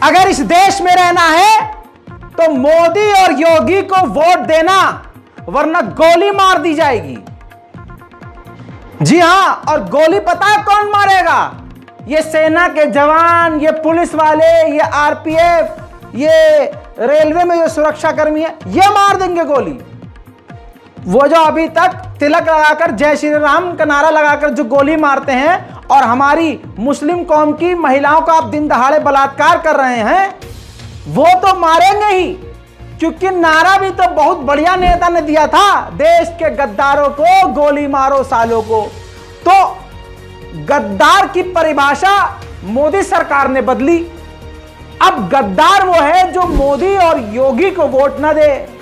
अगर इस देश में रहना है तो मोदी और योगी को वोट देना, वरना गोली मार दी जाएगी। जी हां, और गोली पता है कौन मारेगा? ये सेना के जवान, ये पुलिस वाले, ये आरपीएफ, ये रेलवे में जो सुरक्षा कर्मी है, ये मार देंगे गोली। वो जो अभी तक तिलक लगाकर जय श्री राम का नारा लगाकर जो गोली मारते हैं और हमारी मुस्लिम कौम की महिलाओं का आप दिन दहाड़े बलात्कार कर रहे हैं, वो तो मारेंगे ही, क्योंकि नारा भी तो बहुत बढ़िया नेता ने दिया था, देश के गद्दारों को गोली मारो सालों को। तो गद्दार की परिभाषा मोदी सरकार ने बदली। अब गद्दार वो है जो मोदी और योगी को वोट न दे,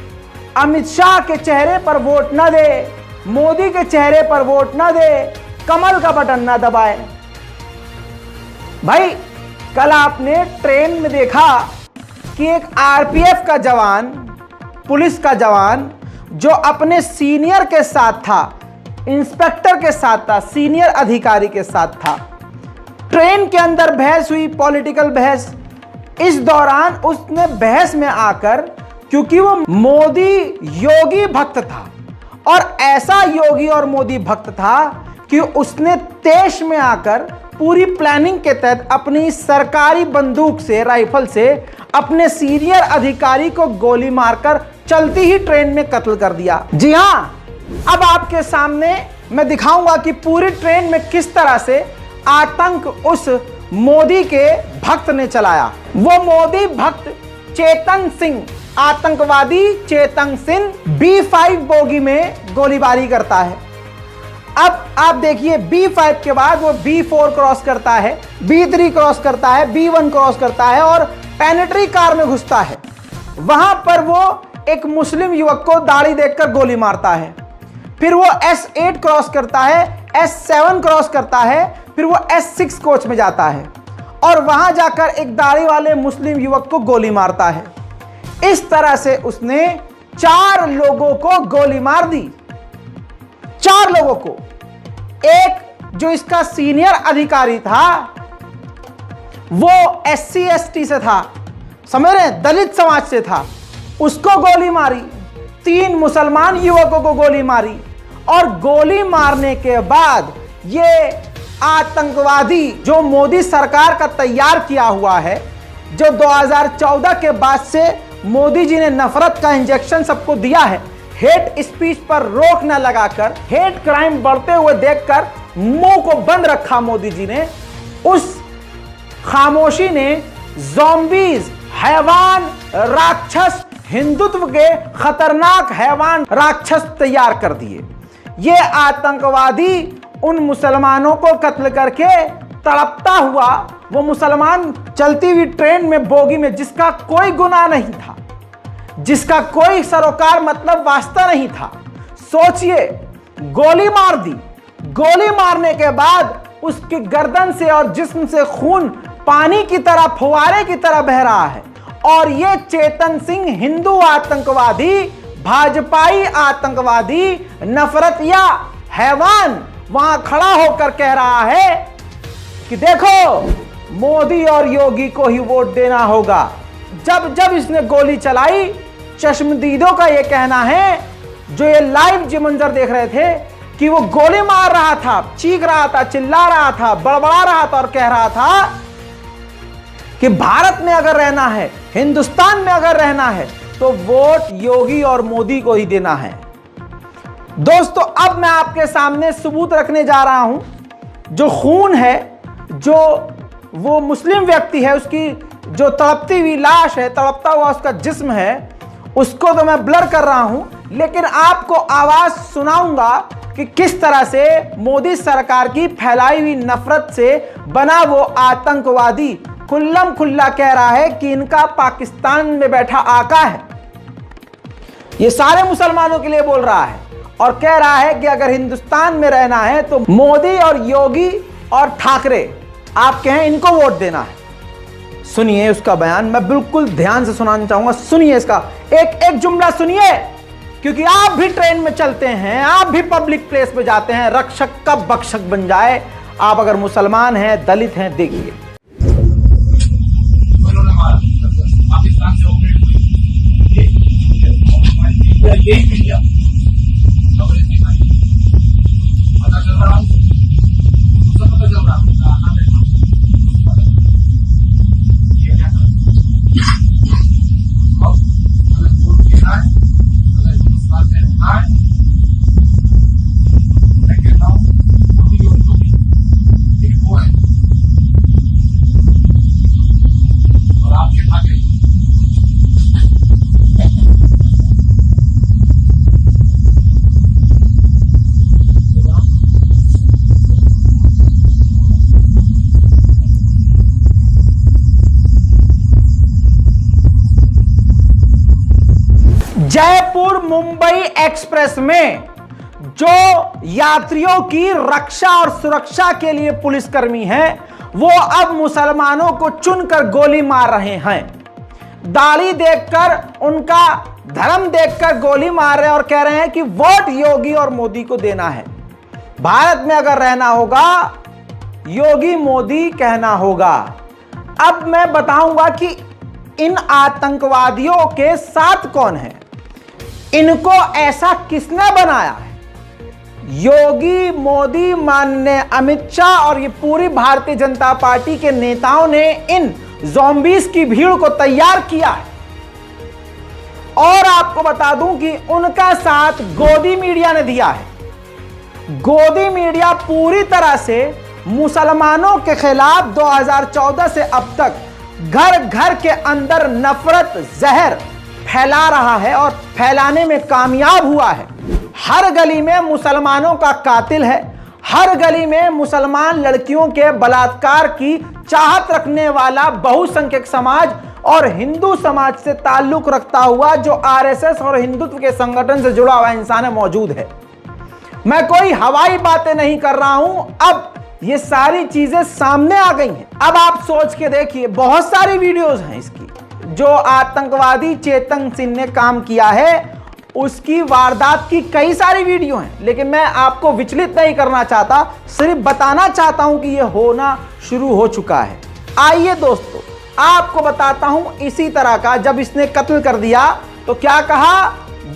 अमित शाह के चेहरे पर वोट न दे, मोदी के चेहरे पर वोट न दे, कमल का बटन न दबाए। भाई, कल आपने ट्रेन में देखा कि एक आरपीएफ का जवान, पुलिस का जवान जो अपने सीनियर के साथ था, इंस्पेक्टर के साथ था, सीनियर अधिकारी के साथ था, ट्रेन के अंदर बहस हुई, पॉलिटिकल बहस। इस दौरान उसने बहस में आकर, क्योंकि वो मोदी योगी भक्त था और ऐसा योगी और मोदी भक्त था कि उसने देश में आकर पूरी प्लानिंग के तहत अपनी सरकारी बंदूक से, राइफल से अपने सीनियर अधिकारी को गोली मारकर चलती ही ट्रेन में कत्ल कर दिया। जी हां, अब आपके सामने मैं दिखाऊंगा कि पूरी ट्रेन में किस तरह से आतंक उस मोदी के भक्त ने चलाया। वो मोदी भक्त चेतन सिंह, आतंकवादी चेतन सिंह B5 बोगी में गोलीबारी करता है। अब आप देखिए, B5 के बाद वो B4 क्रॉस करता है, B3 क्रॉस करता है, B1 क्रॉस करता है और पेनेट्री कार में घुसता है। वहां पर वो एक मुस्लिम युवक को दाढ़ी देखकर गोली मारता है। फिर वो S8 क्रॉस करता है, S7 क्रॉस करता है, फिर वो S6 कोच में जाता है और वहां जाकर एक दाढ़ी वाले मुस्लिम युवक को गोली मारता है। इस तरह से उसने 4 लोगों को गोली मार दी, 4 लोगों को। एक जो इसका सीनियर अधिकारी था वो SC ST से था, समझ रहे हैं, दलित समाज से था, उसको गोली मारी। 3 मुसलमान युवकों को गोली मारी और गोली मारने के बाद ये आतंकवादी जो मोदी सरकार का तैयार किया हुआ है, जो 2014 के बाद से मोदी जी ने नफरत का इंजेक्शन सबको दिया है, हेट स्पीच पर रोक न लगाकर, हेट क्राइम बढ़ते हुए देखकर मुंह को बंद रखा मोदी जी ने, उस खामोशी ने ज़ॉम्बीज, हैवान, राक्षस, हिंदुत्व के खतरनाक हैवान राक्षस तैयार कर दिए। ये आतंकवादी उन मुसलमानों को कत्ल करके तड़पता हुआ, वो मुसलमान चलती हुई ट्रेन में, बोगी में, जिसका कोई गुनाह नहीं था, जिसका कोई सरोकार मतलब वास्ता नहीं था, सोचिए, गोली मार दी। गोली मारने के बाद उसकी गर्दन से और जिस्म से खून पानी की तरह, फुवारे की तरह बह रहा है और ये चेतन सिंह हिंदू आतंकवादी, भाजपाई आतंकवादी, नफरतिया हैवान वहां खड़ा होकर कह रहा है कि देखो, मोदी और योगी को ही वोट देना होगा। जब जब इसने गोली चलाई, चश्मदीदों का यह कहना है, जो ये लाइव जो मंजर देख रहे थे, कि वो गोली मार रहा था, चीख रहा था, चिल्ला रहा था, बड़बड़ा रहा था और कह रहा था कि भारत में अगर रहना है, हिंदुस्तान में अगर रहना है, तो वोट योगी और मोदी को ही देना है। दोस्तों, अब मैं आपके सामने सबूत रखने जा रहा हूं। जो खून है, जो वो मुस्लिम व्यक्ति है, उसकी जो तड़पती हुई लाश है, तड़पता हुआ उसका जिस्म है, उसको तो मैं ब्लर कर रहा हूं, लेकिन आपको आवाज सुनाऊंगा कि किस तरह से मोदी सरकार की फैलाई हुई नफरत से बना वो आतंकवादी खुल्लम खुल्ला कह रहा है कि इनका पाकिस्तान में बैठा आका है। ये सारे मुसलमानों के लिए बोल रहा है और कह रहा है कि अगर हिंदुस्तान में रहना है तो मोदी और योगी और ठाकरे आपके हैं, इनको वोट देना है। सुनिए उसका बयान, मैं बिल्कुल ध्यान से सुनाना चाहूंगा। सुनिए इसका एक एक जुमला सुनिए, क्योंकि आप भी ट्रेन में चलते हैं, आप भी पब्लिक प्लेस पे जाते हैं, रक्षक कब बख्शक बन जाए। आप अगर मुसलमान हैं, दलित हैं, देखिए। जयपुर मुंबई एक्सप्रेस में जो यात्रियों की रक्षा और सुरक्षा के लिए पुलिसकर्मी हैं, वो अब मुसलमानों को चुनकर गोली मार रहे हैं। दाढ़ी देखकर, उनका धर्म देखकर गोली मार रहे हैं और कह रहे हैं कि वोट योगी और मोदी को देना है। भारत में अगर रहना होगा, योगी मोदी कहना होगा। अब मैं बताऊंगा कि इन आतंकवादियों के साथ कौन है, इनको ऐसा किसने बनाया है। योगी, मोदी, माननीय अमित शाह और ये पूरी भारतीय जनता पार्टी के नेताओं ने इन ज़ॉम्बीज़ की भीड़ को तैयार किया है। और आपको बता दूं कि उनका साथ गोदी मीडिया ने दिया है। गोदी मीडिया पूरी तरह से मुसलमानों के खिलाफ 2014 से अब तक घर घर के अंदर नफरत, जहर फैला रहा है और फैलाने में कामयाब हुआ है। हर गली में मुसलमानों का कातिल है, हर गली में मुसलमान लड़कियों के बलात्कार की चाहत रखने वाला बहुसंख्यक समाज और हिंदू समाज से ताल्लुक रखता हुआ जो आरएसएस और हिंदुत्व के संगठन से जुड़ा हुआ इंसान मौजूद है। मैं कोई हवाई बातें नहीं कर रहा हूं, अब ये सारी चीजें सामने आ गई हैं। अब आप सोच के देखिए, बहुत सारी वीडियोस हैं इसकी। जो आतंकवादी चेतन सिंह ने काम किया है उसकी वारदात की कई सारी वीडियो हैं, लेकिन मैं आपको विचलित नहीं करना चाहता, सिर्फ बताना चाहता हूं कि यह होना शुरू हो चुका है। आइए दोस्तों, आपको बताता हूं इसी तरह का। जब इसने कत्ल कर दिया तो क्या कहा,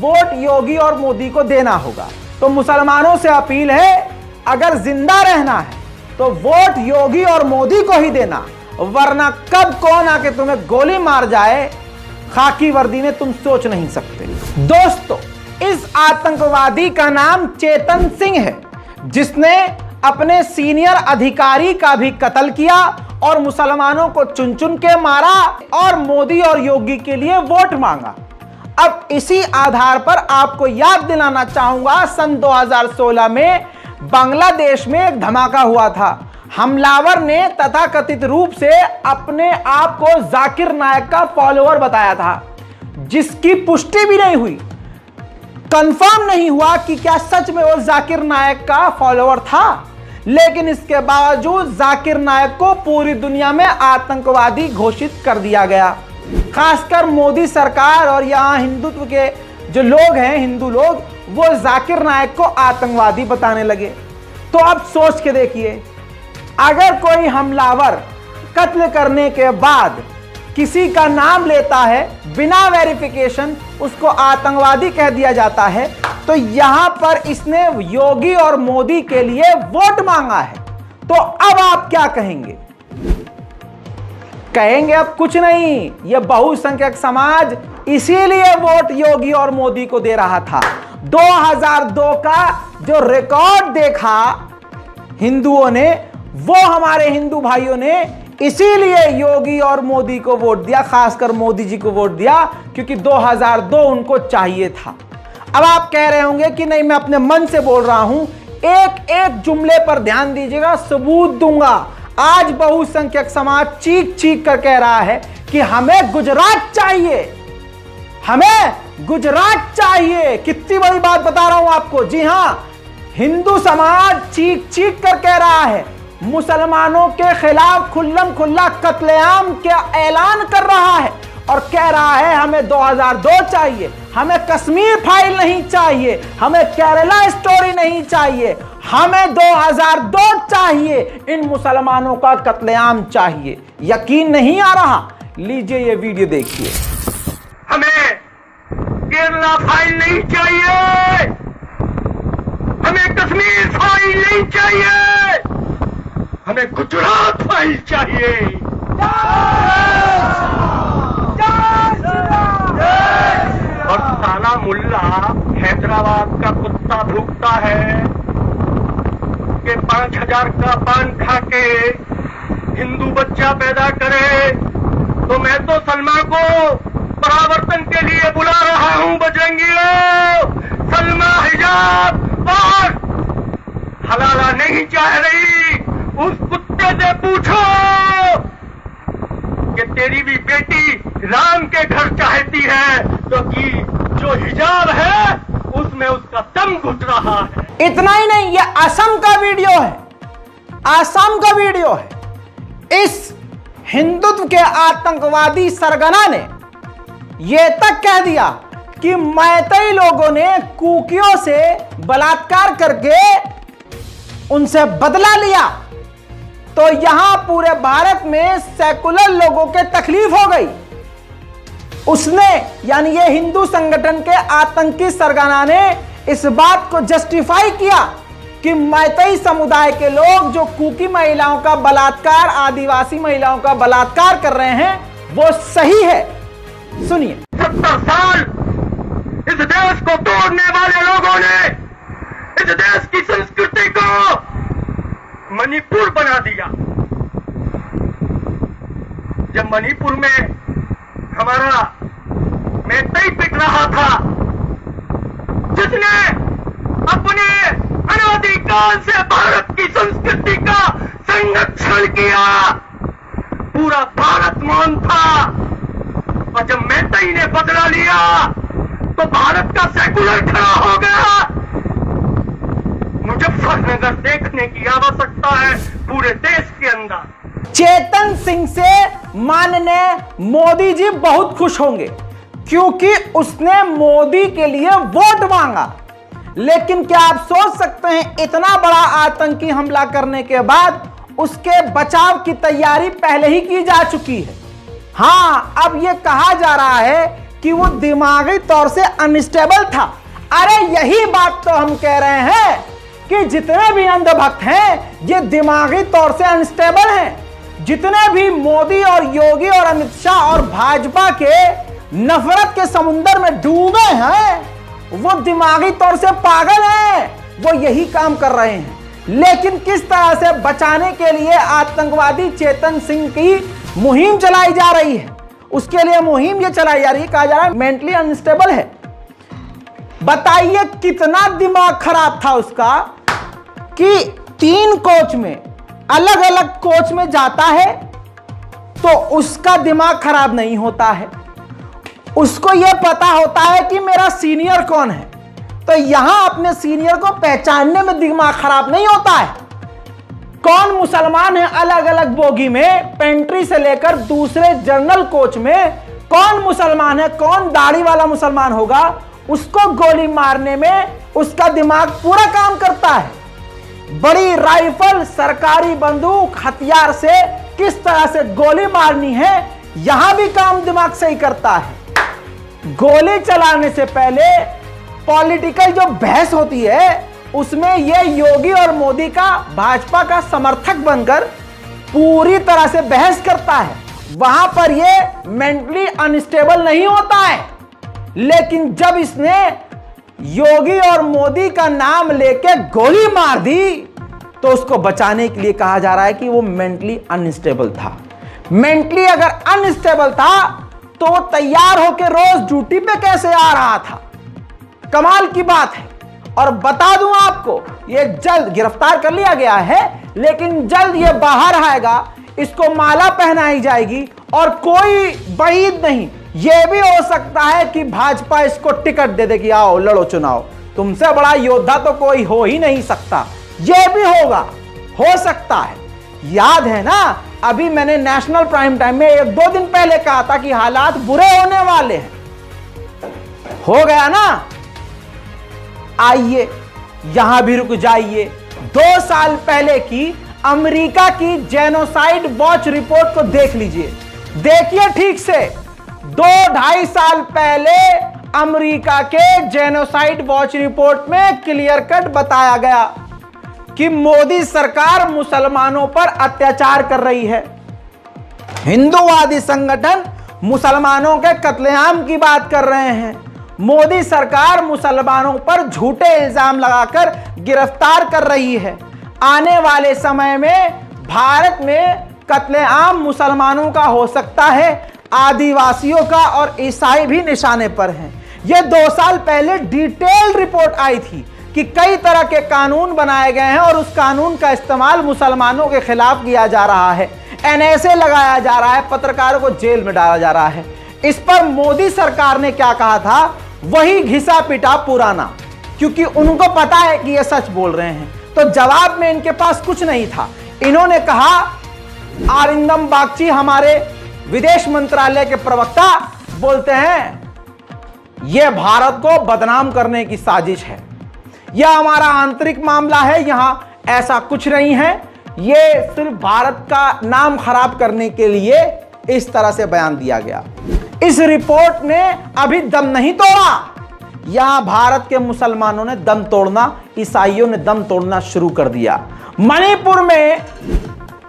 वोट योगी और मोदी को देना होगा। तो मुसलमानों से अपील है, अगर जिंदा रहना है तो वोट योगी और मोदी को ही देना, वरना कब कौन आके तुम्हें गोली मार जाए खाकी वर्दी में तुम सोच नहीं सकते। दोस्तों, इस आतंकवादी का नाम चेतन सिंह है, जिसने अपने सीनियर अधिकारी का भी कत्ल किया और मुसलमानों को चुन चुन के मारा और मोदी और योगी के लिए वोट मांगा। अब इसी आधार पर आपको याद दिलाना चाहूंगा, सन 2016 में बांग्लादेश में एक धमाका हुआ था। हमलावर ने तथाकथित रूप से अपने आप को जाकिर नायक का फॉलोअर बताया था, जिसकी पुष्टि भी नहीं हुई, कंफर्म नहीं हुआ कि क्या सच में वो जाकिर नायक का फॉलोअर था। लेकिन इसके बावजूद जाकिर नायक को पूरी दुनिया में आतंकवादी घोषित कर दिया गया। खासकर मोदी सरकार और यहां हिंदुत्व के जो लोग हैं, हिंदू लोग, वो जाकिर नायक को आतंकवादी बताने लगे। तो अब सोच के देखिए, अगर कोई हमलावर कत्ल करने के बाद किसी का नाम लेता है बिना वेरिफिकेशन, उसको आतंकवादी कह दिया जाता है, तो यहां पर इसने योगी और मोदी के लिए वोट मांगा है। तो अब आप क्या कहेंगे? कहेंगे अब कुछ नहीं, यह बहुसंख्यक समाज इसीलिए वोट योगी और मोदी को दे रहा था। 2002 का जो रिकॉर्ड देखा हिंदुओं ने, वो हमारे हिंदू भाइयों ने इसीलिए योगी और मोदी को वोट दिया, खासकर मोदी जी को वोट दिया, क्योंकि 2002 उनको चाहिए था। अब आप कह रहे होंगे कि नहीं, मैं अपने मन से बोल रहा हूं। एक एक जुमले पर ध्यान दीजिएगा, सबूत दूंगा। आज बहुसंख्यक समाज चीख चीख कर कह रहा है कि हमें गुजरात चाहिए, हमें गुजरात चाहिए। कितनी बड़ी बात बता रहा हूं आपको। जी हां, हिंदू समाज चीख चीख कर कह रहा है, मुसलमानों के खिलाफ खुल्लम खुल्ला कत्लेआम का ऐलान कर रहा है और कह रहा है हमें 2002 चाहिए, हमें कश्मीर फाइल नहीं चाहिए, हमें केरला स्टोरी नहीं चाहिए, हमें 2002 चाहिए, इन मुसलमानों का कत्लेआम चाहिए। यकीन नहीं आ रहा? लीजिए ये वीडियो देखिए। हमें केरला फाइल नहीं चाहिए, हमें कश्मीर फाइल नहीं चाहिए, हमें गुजरात फाइल चाहिए। और साला मुल्ला हैदराबाद का कुत्ता भूखता है कि 5000 का पान खा के हिंदू बच्चा पैदा करे, तो मैं तो सलमा को परावर्तन के लिए बुला रहा हूं। बजरंगियों, सलमा हिजाब और हलाला नहीं चाह रही। उस कुत्ते से पूछो कि तेरी भी बेटी राम के घर चाहती है, तो कि जो हिजाब है उसमें उसका दम घुट रहा है। इतना ही नहीं, यह असम का वीडियो है, असम का वीडियो है। इस हिंदुत्व के आतंकवादी सरगना ने यह तक कह दिया कि मैतेई लोगों ने कुकियों से बलात्कार करके उनसे बदला लिया, तो यहां पूरे भारत में सेकुलर लोगों के तकलीफ हो गई। उसने यानी ये हिंदू संगठन के आतंकी सरगना ने इस बात को जस्टिफाई किया कि मैतेई समुदाय के लोग जो कुकी महिलाओं का बलात्कार, आदिवासी महिलाओं का बलात्कार कर रहे हैं वो सही है। सुनिए। 70 साल इस देश को तोड़ने वाले लोगों ने इस देश की संस्कृति को मणिपुर बना दिया। जब मणिपुर में हमारा मैतेई पिट रहा था, जिसने अपने अनादिकाल से भारत की संस्कृति का संरक्षण किया, पूरा भारत मौन था। और जब मैतेई ने बदला लिया तो भारत का सेकुलर खड़ा हो गया। मुजफ्फरनगर देखने की आवश्यकता है पूरे देश के अंदर। चेतन सिंह से माननीय मोदी जी बहुत खुश होंगे क्योंकि उसने मोदी के लिए वोट मांगा। लेकिन क्या आप सोच सकते हैं, इतना बड़ा आतंकी हमला करने के बाद उसके बचाव की तैयारी पहले ही की जा चुकी है। हां, अब यह कहा जा रहा है कि वो दिमागी तौर से अनस्टेबल था। अरे यही बात तो हम कह रहे हैं कि जितने भी अंधभक्त हैं ये दिमागी तौर से अनस्टेबल हैं। जितने भी मोदी और योगी और अमित शाह और भाजपा के नफरत के समुद्र में डूबे हैं वो दिमागी तौर से पागल हैं। वो यही काम कर रहे हैं। लेकिन किस तरह से बचाने के लिए आतंकवादी चेतन सिंह की मुहिम चलाई जा रही है, उसके लिए मुहिम ये चलाई जा रही है, कहा जा रहा है मेंटली अनस्टेबल है। बताइए कितना दिमाग खराब था उसका कि 3 कोच में, अलग अलग कोच में जाता है तो उसका दिमाग खराब नहीं होता है। उसको यह पता होता है कि मेरा सीनियर कौन है, तो यहां अपने सीनियर को पहचानने में दिमाग खराब नहीं होता है। कौन मुसलमान है, अलग अलग बोगी में पेंट्री से लेकर दूसरे जनरल कोच में कौन मुसलमान है, कौन दाढ़ी वाला मुसलमान होगा, उसको गोली मारने में उसका दिमाग पूरा काम करता है। बड़ी राइफल, सरकारी बंदूक, हथियार से किस तरह से गोली मारनी है, यहां भी काम दिमाग से ही करता है। गोली चलाने से पहले पॉलिटिकल जो बहस होती है उसमें ये योगी और मोदी का भाजपा का समर्थक बनकर पूरी तरह से बहस करता है। वहां पर ये मेंटली अनस्टेबल नहीं होता है। लेकिन जब इसने योगी और मोदी का नाम लेके गोली मार दी तो उसको बचाने के लिए कहा जा रहा है कि वो मेंटली अनस्टेबल था। मेंटली अगर अनस्टेबल था तो वो तैयार होकर रोज ड्यूटी पे कैसे आ रहा था? कमाल की बात है। और बता दूं आपको, ये जल्द गिरफ्तार कर लिया गया है, लेकिन जल्द ये बाहर आएगा, इसको माला पहनाई जाएगी और कोई बईद नहीं, ये भी हो सकता है कि भाजपा इसको टिकट दे दे कि आओ लड़ो चुनाव, तुमसे बड़ा योद्धा तो कोई हो ही नहीं सकता। ये भी होगा, हो सकता है। याद है ना, अभी मैंने नेशनल प्राइम टाइम में 1-2 दिन पहले कहा था कि हालात बुरे होने वाले हैं। हो गया ना। आइए यहां भी रुक जाइए। 2 साल पहले की अमेरिका की जेनोसाइड वॉच रिपोर्ट को देख लीजिए, देखिए ठीक से। 2-2.5 साल पहले अमेरिका के जेनोसाइड वॉच रिपोर्ट में क्लियर कट बताया गया कि मोदी सरकार मुसलमानों पर अत्याचार कर रही है। हिंदूवादी संगठन मुसलमानों के कत्लेआम की बात कर रहे हैं। मोदी सरकार मुसलमानों पर झूठे इल्जाम लगाकर गिरफ्तार कर रही है। आने वाले समय में भारत में कत्लेआम मुसलमानों का हो सकता है, आदिवासियों का और ईसाई भी निशाने पर हैं। यह 2 साल पहले डिटेल रिपोर्ट आई थी कि कई तरह के कानून बनाए गए हैं और उस कानून का इस्तेमाल मुसलमानों के खिलाफ किया जा रहा है। NSA लगाया जा रहा है, पत्रकारों को जेल में डाला जा रहा है। इस पर मोदी सरकार ने क्या कहा था? वही घिसा पिटा पुराना, क्योंकि उनको पता है कि ये सच बोल रहे हैं। तो जवाब में इनके पास कुछ नहीं था। इन्होंने कहा, अरिंदम बागची हमारे विदेश मंत्रालय के प्रवक्ता बोलते हैं यह भारत को बदनाम करने की साजिश है, यह हमारा आंतरिक मामला है, यहां ऐसा कुछ नहीं है, यह सिर्फ भारत का नाम खराब करने के लिए इस तरह से बयान दिया गया। इस रिपोर्ट ने अभी दम नहीं तोड़ा। यहां भारत के मुसलमानों ने दम तोड़ना, ईसाइयों ने दम तोड़ना शुरू कर दिया। मणिपुर में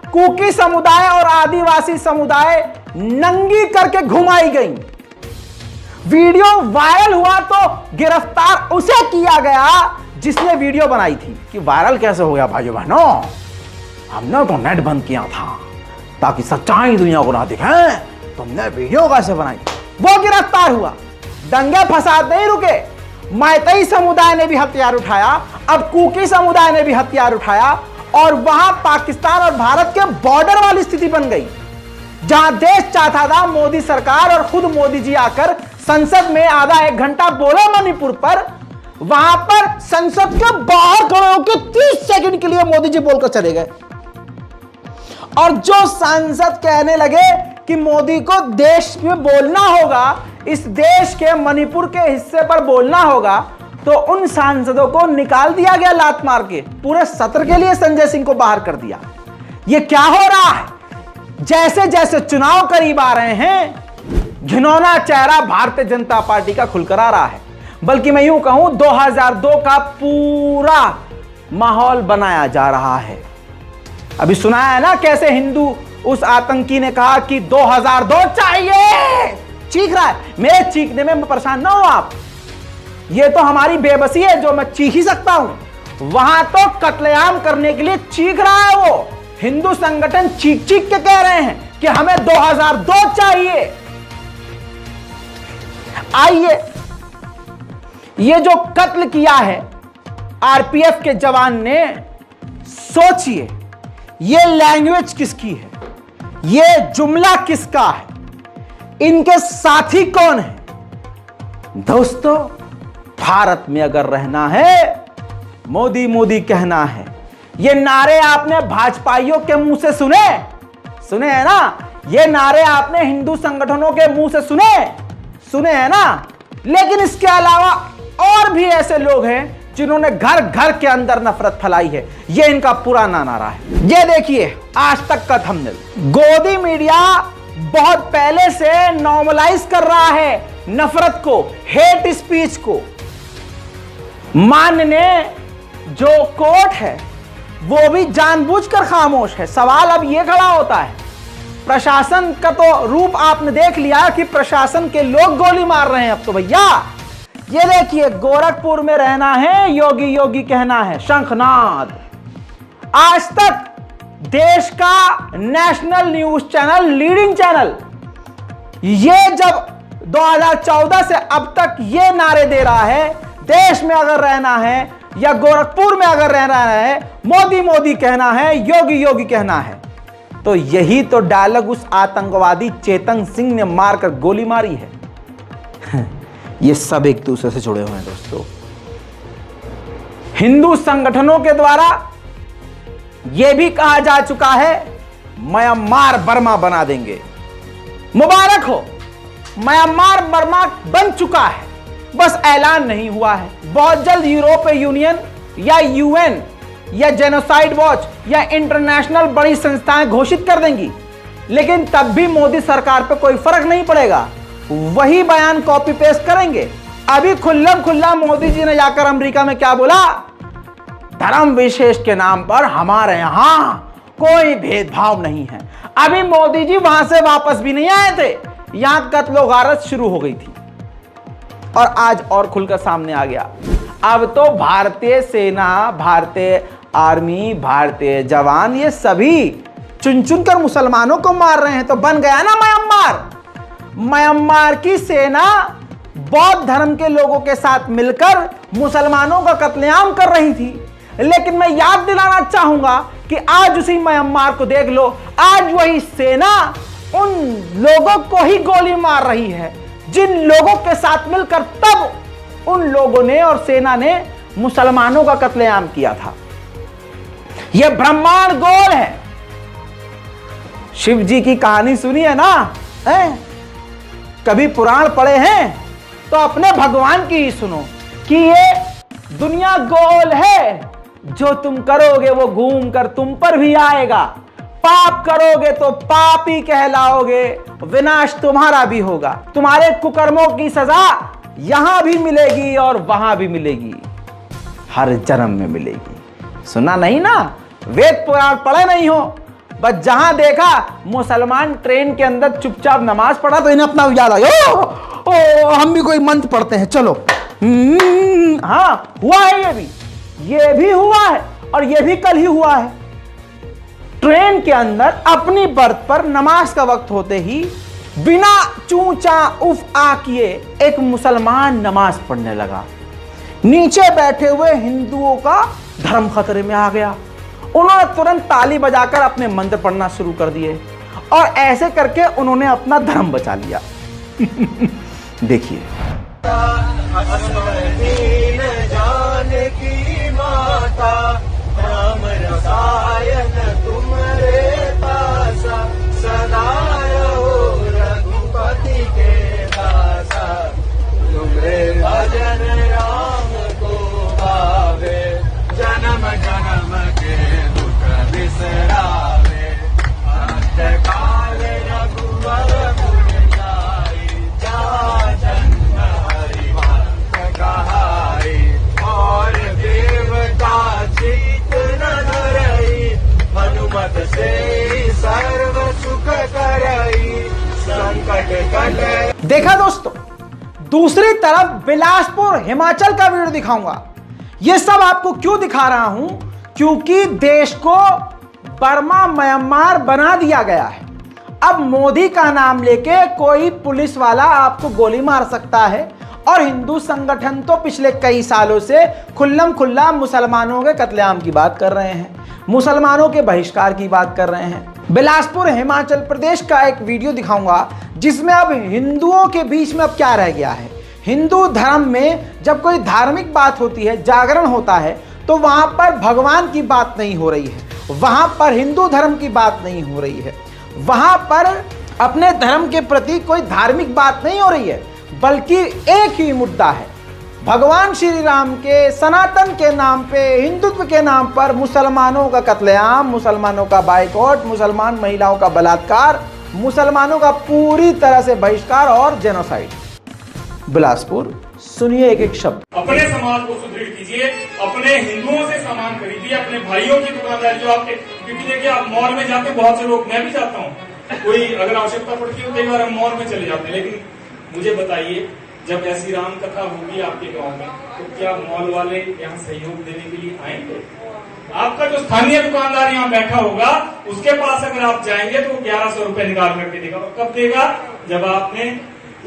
कुकी समुदाय और आदिवासी समुदाय नंगी करके घुमाई गई। वीडियो वायरल हुआ तो गिरफ्तार उसे किया गया जिसने वीडियो बनाई थी। कि वायरल कैसे हो गया भाइयों बहनों? हमने तो नेट बंद किया था ताकि सच्चाई दुनिया को ना दिखे, तुमने वीडियो कैसे बनाई? वो गिरफ्तार हुआ। दंगे फसाद नहीं रुके, मैतेई समुदाय ने भी हथियार उठाया, अब कुकी समुदाय ने भी हथियार उठाया, और वहां पाकिस्तान और भारत के बॉर्डर वाली स्थिति बन गई, जहां देश चाहता था मोदी सरकार और खुद मोदी जी आकर संसद में आधा एक घंटा बोले मणिपुर पर, वहां पर संसद के बाहर खड़े होकर 30 सेकंड के लिए मोदी जी बोलकर चले गए। और जो सांसद कहने लगे कि मोदी को देश में बोलना होगा, इस देश के मणिपुर के हिस्से पर बोलना होगा, तो उन सांसदों को निकाल दिया गया लात मार के। पूरे सत्र के लिए संजय सिंह को बाहर कर दिया। यह क्या हो रहा है? जैसे जैसे चुनाव करीब आ रहे हैं, घिनौना चेहरा भारतीय जनता पार्टी का खुलकर आ रहा है। बल्कि मैं यूं कहूं 2002 का पूरा माहौल बनाया जा रहा है। अभी सुना है ना कैसे हिंदू उस आतंकी ने कहा कि 2002 चाहिए, चीख रहा है। मेरे चीखने में परेशान ना हो आप, ये तो हमारी बेबसी है जो मैं चीख ही सकता हूं। वहां तो कत्लेआम करने के लिए चीख रहा है वो। हिंदू संगठन चीख चीख के कह रहे हैं कि हमें 2002 चाहिए। आइए, ये जो कत्ल किया है आरपीएफ के जवान ने, सोचिए ये लैंग्वेज किसकी है, ये जुमला किसका है, इनके साथी कौन है? दोस्तों, भारत में अगर रहना है, मोदी मोदी कहना है। ये नारे आपने भाजपाइयों के मुंह से सुने हैं ना? ये नारे आपने हिंदू संगठनों के मुंह से सुने हैं ना? लेकिन इसके अलावा और भी ऐसे लोग हैं जिन्होंने घर घर के अंदर नफरत फैलाई है। ये इनका पुराना नारा है। ये देखिए आज तक का थंबनेल। गोदी मीडिया बहुत पहले से नॉर्मलाइज कर रहा है नफरत को, हेट स्पीच को। माननीय जो कोर्ट है वो भी जानबूझकर खामोश है। सवाल अब यह खड़ा होता है, प्रशासन का तो रूप आपने देख लिया कि प्रशासन के लोग गोली मार रहे हैं अब तो भैया। ये देखिए, गोरखपुर में रहना है, योगी योगी कहना है, शंखनाद। आज तक देश का national news channel, leading channel, ये जब 2014 से अब तक ये नारे दे रहा है, देश में अगर रहना है या गोरखपुर में अगर रहना है, मोदी मोदी कहना है, योगी योगी कहना है। तो यही तो डायलॉग उस आतंकवादी चेतन सिंह ने मारकर गोली मारी है। ये सब एक दूसरे से जुड़े हुए हैं दोस्तों। हिंदू संगठनों के द्वारा यह भी कहा जा चुका है म्यांमार बर्मा बना देंगे। मुबारक हो, म्यांमार बर्मा बन चुका है, बस ऐलान नहीं हुआ है। बहुत जल्द यूरोपीय यूनियन या यूएन या जेनोसाइड वॉच या इंटरनेशनल बड़ी संस्थाएं घोषित कर देंगी, लेकिन तब भी मोदी सरकार पर कोई फर्क नहीं पड़ेगा। वही बयान कॉपी पेस्ट करेंगे। अभी खुल्लम खुल्ला मोदी जी ने जाकर अमेरिका में क्या बोला? धर्म विशेष के नाम पर हमारे यहां कोई भेदभाव नहीं है। अभी मोदी जी वहां से वापस भी नहीं आए थे, यहां कत्लो गारत शुरू हो गई थी और आज और खुलकर सामने आ गया। अब तो भारतीय सेना, भारतीय आर्मी, भारतीय जवान, ये सभी चुन चुन कर मुसलमानों को मार रहे हैं। तो बन गया ना म्यांमार। म्यांमार की सेना बौद्ध धर्म के लोगों के साथ मिलकर मुसलमानों का कत्लेआम कर रही थी। लेकिन मैं याद दिलाना चाहूंगा कि आज उसी म्यांमार को देख लो, आज वही सेना उन लोगों को ही गोली मार रही है जिन लोगों के साथ मिलकर तब उन लोगों ने और सेना ने मुसलमानों का कत्लेआम किया था। यह ब्रह्मांड गोल है। शिव जी की कहानी सुनी है ना? कभी पुराण पढ़े हैं तो अपने भगवान की ही सुनो कि ये दुनिया गोल है। जो तुम करोगे वो घूम कर तुम पर भी आएगा। पाप करोगे तो पापी कहलाओगे, विनाश तुम्हारा भी होगा। तुम्हारे कुकर्मों की सजा यहां भी मिलेगी और वहां भी मिलेगी, हर जन्म में मिलेगी। सुना नहीं ना? वेद पुराण पढ़े नहीं हो? बस जहां देखा मुसलमान ट्रेन के अंदर चुपचाप नमाज पढ़ा तो इन्हें अपना याद आया, ओ हम भी कोई मंत्र पढ़ते हैं, चलो। हाँ, हुआ है, ये भी हुआ है और ये भी कल ही हुआ है। ट्रेन के अंदर अपनी बर्थ पर नमाज का वक्त होते ही बिना चूचा उफ आ किए एक मुसलमान नमाज पढ़ने लगा। नीचे बैठे हुए हिंदुओं का धर्म खतरे में आ गया। उन्होंने तुरंत ताली बजाकर अपने मंत्र पढ़ना शुरू कर दिए और ऐसे करके उन्होंने अपना धर्म बचा लिया। देखिए, राम रसायन तुम्हारे पासा, सदा रहो रघुपति के दासा। तुम्हारे भजन राम को भावे, जन्म जन्म के दुख बिसरावे। अंतकाल रघुवर पुर जाई, जहाँ जन्म हरि भक्त कहाई। और देवता चित न धरई, हनुमत से सर्व सुख करई। संकट कटे। देखा दोस्तों, दूसरी तरफ बिलासपुर हिमाचल का वीडियो दिखाऊंगा। यह सब आपको क्यों दिखा रहा हूं? क्योंकि देश को बर्मा म्यांमार बना दिया गया है। अब मोदी का नाम लेके कोई पुलिस वाला आपको गोली मार सकता है और हिंदू संगठन तो पिछले कई सालों से खुल्लम खुल्ला मुसलमानों के कत्लेआम की बात कर रहे हैं, मुसलमानों के बहिष्कार की बात कर रहे हैं। बिलासपुर हिमाचल प्रदेश का एक वीडियो दिखाऊंगा जिसमें अब हिंदुओं के बीच में अब क्या रह गया है। हिंदू धर्म में जब कोई धार्मिक बात होती है, जागरण होता है, तो वहां पर भगवान की बात नहीं हो रही है, वहां पर हिंदू धर्म की बात नहीं हो रही है, वहां पर अपने धर्म के प्रति कोई धार्मिक बात नहीं हो रही है, बल्कि एक ही मुद्दा है, भगवान श्री राम के सनातन के नाम पे, हिंदुत्व के नाम पर मुसलमानों का कत्लेआम, मुसलमानों का बाइकआउट, मुसलमान महिलाओं का बलात्कार, मुसलमानों का पूरी तरह से बहिष्कार और जेनोसाइड। बिलासपुर, सुनिए एक एक शब्द। अपने समाज को सुदृढ़ कीजिए, अपने हिंदुओं से सामान खरीदिए, अपने भाइयों की दुकानदारी जो आपके, क्योंकि देखिए आप मॉल में जाते बहुत से लोग, मैं भी जाता हूँ, कोई अगर आवश्यकता पड़ती है कई बार हम मॉल में चले जाते हैं, लेकिन मुझे बताइए जब ऐसी राम कथा होगी आपके गांव में तो क्या मॉल वाले यहाँ सहयोग देने के लिए आएंगे? आपका जो स्थानीय दुकानदार यहाँ बैठा होगा उसके पास अगर आप जाएंगे तो 1100 रुपए निकाल करके देगा। और कब देगा? जब आपने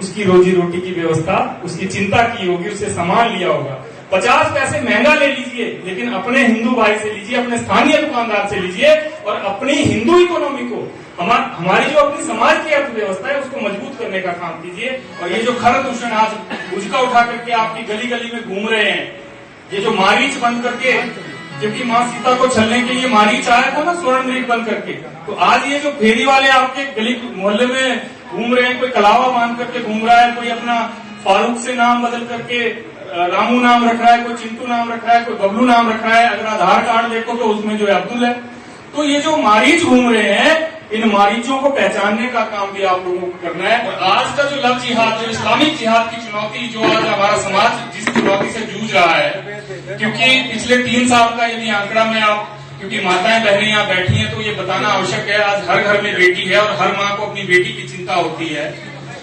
उसकी रोजी रोटी की व्यवस्था, उसकी चिंता की होगी, उससे सामान लिया होगा। 50 पैसे महंगा ले लीजिए, लेकिन अपने हिंदू भाई से लीजिए, अपने स्थानीय दुकानदार से लीजिए और अपनी हिंदू इकोनॉमी को, हमारी जो अपनी समाज की अर्थव्यवस्था है उसको मजबूत करने का काम कीजिए। और ये जो खर दूषण आज उजका उठा करके आपकी गली गली में घूम रहे हैं, ये जो मारीच बंद करके, क्योंकि माँ सीता को छलने के लिए मारीच आया था ना स्वर्ण मृग बंद करके, तो आज ये जो फेरी वाले आपके गली मोहल्ले में घूम रहे हैं, कोई कलावा बांध करके घूम रहा है, कोई अपना फारूक से नाम बदल करके रामू नाम रख रहा है, कोई चिंटू नाम रख रहा है, कोई बबलू नाम रख रहा है, अगर आधार कार्ड देखो तो उसमें जो है अब्दुल है। तो ये जो मारीच घूम रहे हैं, इन मारीचों को पहचानने का काम भी आप लोगों को करना है। और आज का जो लव जिहाद, जो इस्लामिक जिहाद की चुनौती, जो आज हमारा समाज जिस चुनौती से जूझ रहा है, क्योंकि पिछले 3 साल का यदि आंकड़ा में आप, क्योंकि माताएं बहनें यहाँ बैठी हैं तो ये बताना आवश्यक है, आज हर घर में बेटी है और हर माँ को अपनी बेटी की चिंता होती है।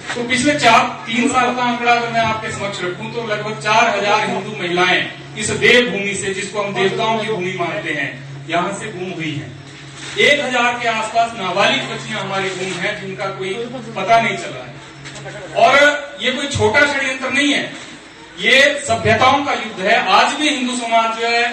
तो पिछले 3 साल का आंकड़ा अगर मैं आपके समक्ष रखूं तो लगभग 4000 हिंदू महिलाएं इस देवभूमि से, जिसको हम देवताओं की भूमि मानते हैं, यहाँ से गुम हुई हैं। 1000 के आसपास नाबालिग बच्चियां हमारी गुम हैं जिनका कोई पता नहीं चला है। और ये कोई छोटा षड्यंत्र नहीं है, ये सभ्यताओं का युद्ध है। आज भी हिंदू समाज जो है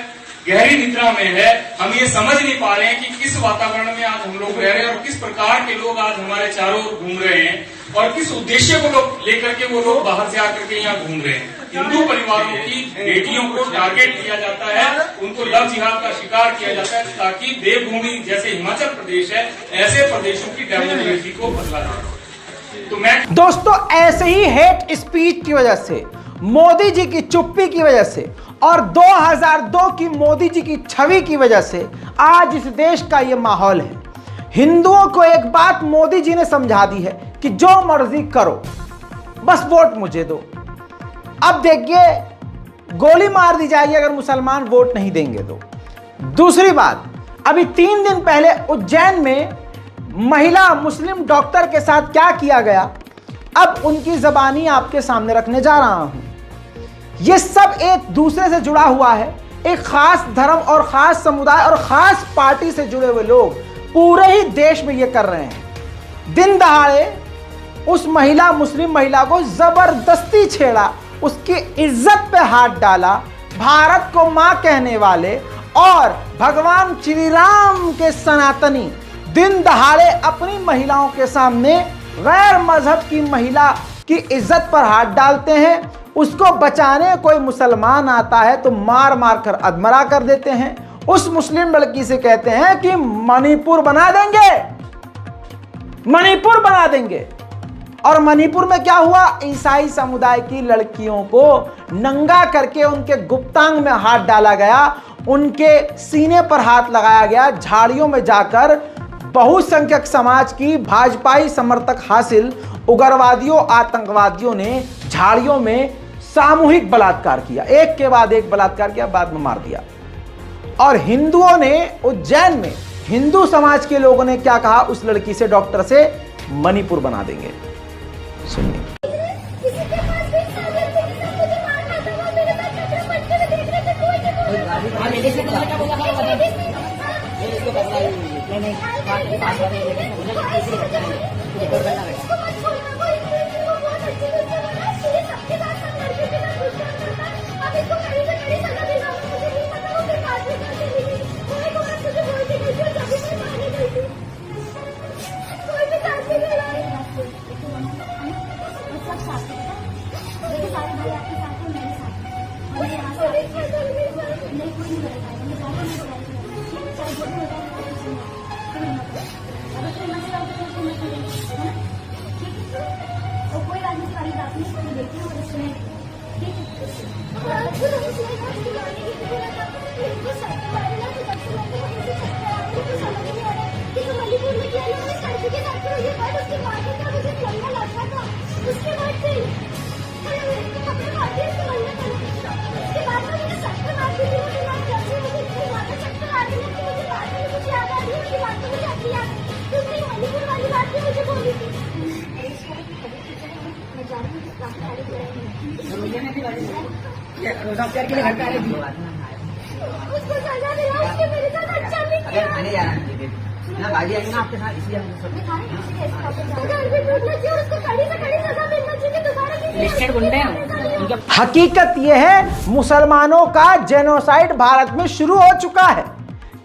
गहरी निद्रा में है। हम ये समझ नहीं पा रहे हैं कि किस वातावरण में आज हम लोग रह रहे हैं और किस प्रकार के लोग आज हमारे चारों ओर घूम रहे हैं और किस उद्देश्य को लेकर के वो लोग बाहर से आकर के यहाँ घूम रहे हैं। हिंदू परिवारों की बेटियों को टारगेट किया जाता है, उनको लव जिहाद का शिकार किया जाता है ताकि देवभूमि जैसे हिमाचल प्रदेश है ऐसे प्रदेशों की डेमोक्रेसी को बदला जाए। तो मैं दोस्तों, ऐसे ही हेट स्पीच की वजह से, मोदी जी की चुप्पी की वजह से और 2002 की मोदी जी की छवि की वजह से आज इस देश का यह माहौल है। हिंदुओं को एक बात मोदी जी ने समझा दी है कि जो मर्जी करो, बस वोट मुझे दो। अब देखिए, गोली मार दी जाएगी अगर मुसलमान वोट नहीं देंगे तो। दूसरी बात, अभी 3 दिन पहले उज्जैन में महिला मुस्लिम डॉक्टर के साथ क्या किया गया, अब उनकी जबानी आपके सामने रखने जा रहा हूं। यह सब एक दूसरे से जुड़ा हुआ है। एक खास धर्म और खास समुदाय और खास पार्टी से जुड़े हुए लोग पूरे ही देश में यह कर रहे हैं। दिन दहाड़े उस महिला, मुस्लिम महिला को जबरदस्ती छेड़ा, उसकी इज्जत पे हाथ डाला। भारत को मां कहने वाले और भगवान श्री राम के सनातनी दिन दहाड़े अपनी महिलाओं के सामने गैर मजहब की महिला की इज्जत पर हाथ डालते हैं। उसको बचाने कोई मुसलमान आता है तो मार मार कर अधमरा कर देते हैं। उस मुस्लिम लड़की से कहते हैं कि मणिपुर बना देंगे, मणिपुर बना देंगे। और मणिपुर में क्या हुआ, ईसाई समुदाय की लड़कियों को नंगा करके उनके गुप्तांग में हाथ डाला गया, उनके सीने पर हाथ लगाया गया। झाड़ियों में जाकर बहुसंख्यक समाज की भाजपाई समर्थक हासिल उग्रवादियों, आतंकवादियों ने झाड़ियों में सामूहिक बलात्कार किया, एक के बाद एक बलात्कार किया, बाद में मार दिया। और हिंदुओं ने उज्जैन में, हिंदू समाज के लोगों ने क्या कहा उस लड़की से, डॉक्टर से, मणिपुर बना देंगे। सुनिए। हकीकत यह है, मुसलमानों का जेनोसाइड भारत में शुरू हो चुका है।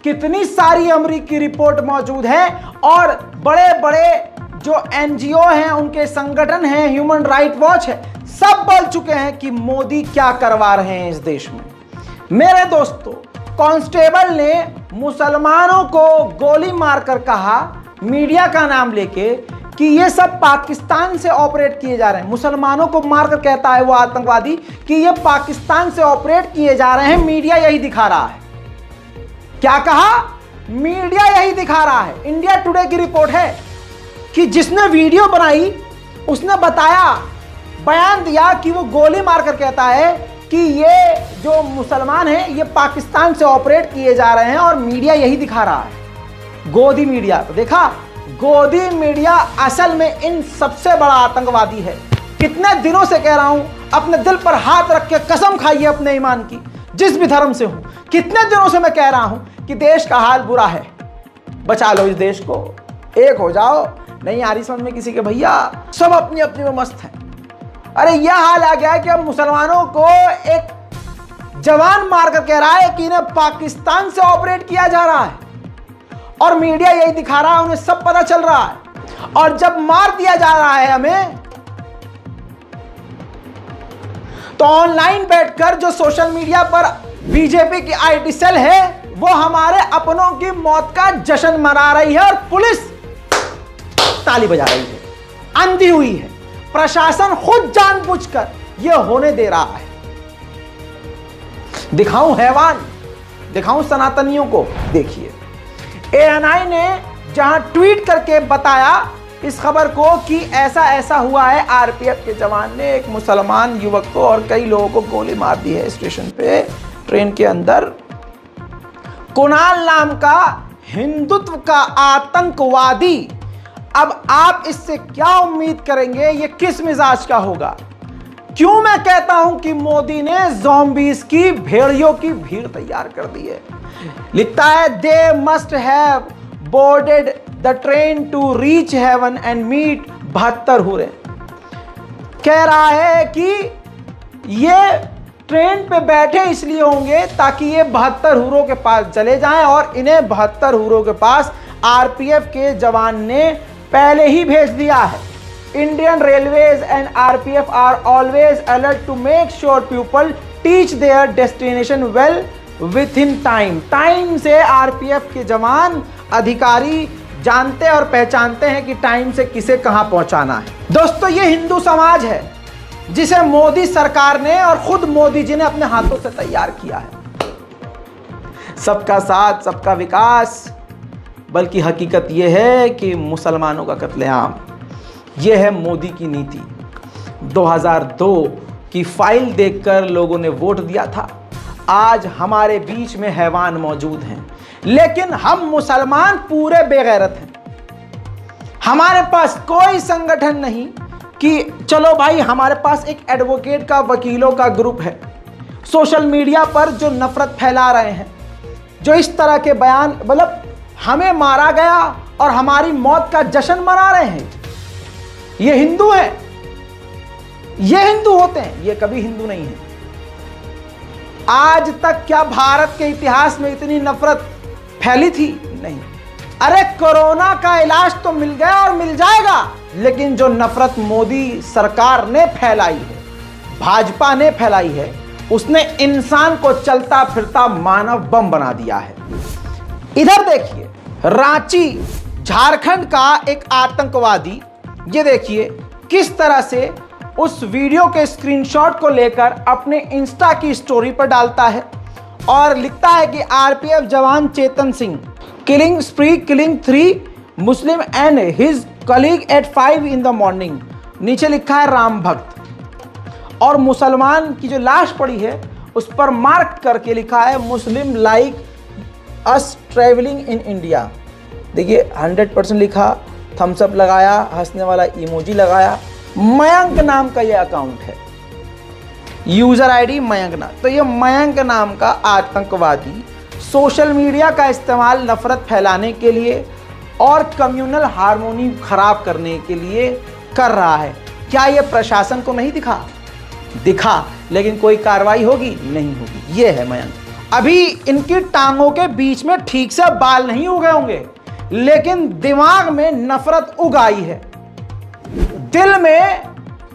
कितनी सारी अमेरिकी रिपोर्ट मौजूद है और बड़े बड़े जो एनजीओ हैं, उनके संगठन हैं, ह्यूमन राइट वॉच है, सब बोल चुके हैं कि मोदी क्या करवा रहे हैं इस देश में। मेरे दोस्तों, कांस्टेबल ने मुसलमानों को गोली मारकर कहा, मीडिया का नाम लेके, कि ये सब पाकिस्तान से ऑपरेट किए जा रहे हैं। मुसलमानों को मारकर कहता है वो आतंकवादी कि ये पाकिस्तान से ऑपरेट किए जा रहे हैं, मीडिया यही दिखा रहा है। क्या कहा? मीडिया यही दिखा रहा है। इंडिया टुडे की रिपोर्ट है कि जिसने वीडियो बनाई उसने बताया, बयान दिया कि वो गोली मारकर कहता है कि ये जो मुसलमान हैं ये पाकिस्तान से ऑपरेट किए जा रहे हैं और मीडिया यही दिखा रहा है। गोदी मीडिया, तो देखा, गोदी मीडिया असल में इन सबसे बड़ा आतंकवादी है। कितने दिनों से कह रहा हूं, अपने दिल पर हाथ रख के कसम खाइए अपने ईमान की, जिस भी धर्म से हूं। कितने दिनों से मैं कह रहा हूं कि देश का हाल बुरा है, बचा लो इस देश को, एक हो जाओ। नहीं आ रही समझ में किसी के भैया, सब अपनी अपनी में मस्त हैं। अरे यह हाल आ गया कि अब मुसलमानों को एक जवान मारकर कह रहा है कि इन्हें पाकिस्तान से ऑपरेट किया जा रहा है और मीडिया यही दिखा रहा है, उन्हें सब पता चल रहा है। और जब मार दिया जा रहा है हमें, तो ऑनलाइन बैठकर जो सोशल मीडिया पर बीजेपी की आईटी सेल है वो हमारे अपनों की मौत का जश्न मना रही है और पुलिस ताली बजा रही है, अंधी हुई है। प्रशासन खुद जानबूझकर यह होने दे रहा है। दिखाऊं हैवान, दिखाऊं सनातनियों को। देखिए, एएनआई ने जहां ट्वीट करके बताया इस खबर को कि ऐसा ऐसा हुआ है, आरपीएफ के जवान ने एक मुसलमान युवक को और कई लोगों को गोली मार दी है स्टेशन पे, ट्रेन के अंदर। कुणाल नाम का हिंदुत्व का आतंकवादी। अब आप इससे क्या उम्मीद करेंगे, ये किस मिजाज का होगा? क्यों मैं कहता हूं कि मोदी ने ज़ॉम्बीज़ की, भेड़ियों की भीड़ तैयार कर दी है। लिखता है, they must have boarded the train to reach heaven and meet 72 हुरे। कह रहा है कि ये ट्रेन पे बैठे इसलिए होंगे ताकि ये 72 हुरों के पास चले जाएं और इन्हें 72 हुरों के पास आरपीएफ के जवान ने पहले ही भेज दिया है। Indian railways and RPF are always alert to make sure people teach their destination well within time. Time से आरपीएफ के जवान, अधिकारी जानते और पहचानते हैं कि टाइम से किसे कहां पहुंचाना है। दोस्तों, ये हिंदू समाज है जिसे मोदी सरकार ने और खुद मोदी जी ने अपने हाथों से तैयार किया है। सबका साथ, सबका विकास, बल्कि हकीकत यह है कि मुसलमानों का कत्लेआम। यह है मोदी की नीति। 2002 की फाइल देखकर लोगों ने वोट दिया था। आज हमारे बीच में हैवान मौजूद हैं, लेकिन हम मुसलमान पूरे बेगैरत हैं। हमारे पास कोई संगठन नहीं कि चलो भाई, हमारे पास एक एडवोकेट का, वकीलों का ग्रुप है। सोशल मीडिया पर जो नफरत फैला रहे हैं, जो इस तरह के बयान, मतलब हमें मारा गया और हमारी मौत का जश्न मना रहे हैं, ये हिंदू है? ये हिंदू होते हैं? ये कभी हिंदू नहीं है। आज तक क्या भारत के इतिहास में इतनी नफरत फैली थी? नहीं। अरे कोरोना का इलाज तो मिल गया और मिल जाएगा, लेकिन जो नफरत मोदी सरकार ने फैलाई है, भाजपा ने फैलाई है, उसने इंसान को चलता फिरता मानव बम बना दिया है। इधर देखिए, रांची झारखंड का एक आतंकवादी, ये देखिए किस तरह से उस वीडियो के स्क्रीनशॉट को लेकर अपने इंस्टा की स्टोरी पर डालता है और लिखता है कि आरपीएफ जवान Chetan Singh killing spree, killing 3 Muslim and his colleague at 5 in the morning। नीचे लिखा है राम भक्त, और मुसलमान की जो लाश पड़ी है उस पर मार्क करके लिखा है Muslim like us travelling in India. देखिए 100% लिखा, थम्स अप लगाया, हंसने वाला इमोजी लगाया। मयंक नाम का यह अकाउंट है, यूजर आईडी मयंक नाम। तो ये मयंक नाम का आतंकवादी सोशल मीडिया का इस्तेमाल नफरत फैलाने के लिए और कम्युनल हार्मोनी खराब करने के लिए कर रहा है। क्या ये प्रशासन को नहीं दिखा, लेकिन कोई कार्रवाई होगी? नहीं होगी। ये है मयंक। अभी इनकी टांगों के बीच में ठीक से बाल नहीं उगे होंगे, लेकिन दिमाग में नफरत उगाई है। दिल में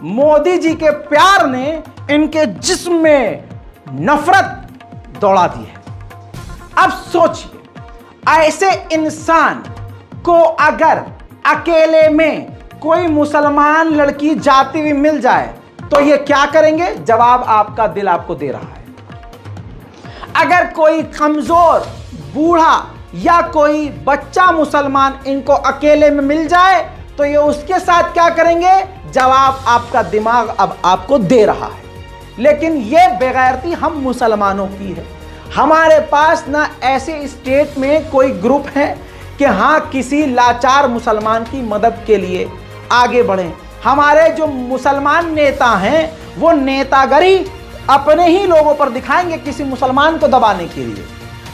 मोदी जी के प्यार ने इनके जिस्म में नफरत दौड़ा दी है। अब सोचिए, ऐसे इंसान को अगर अकेले में कोई मुसलमान लड़की जाती हुई मिल जाए तो ये क्या करेंगे? जवाब आपका दिल आपको दे रहा है। अगर कोई कमजोर, बूढ़ा या कोई बच्चा मुसलमान इनको अकेले में मिल जाए तो ये उसके साथ क्या करेंगे? जवाब आपका दिमाग अब आपको दे रहा है। लेकिन ये बेगैरती हम मुसलमानों की है। हमारे पास ना ऐसे स्टेट में कोई ग्रुप है कि हाँ किसी लाचार मुसलमान की मदद के लिए आगे बढ़ें। हमारे जो मुसलमान नेता हैं वो नेतागिरी अपने ही लोगों पर दिखाएंगे किसी मुसलमान को दबाने के लिए,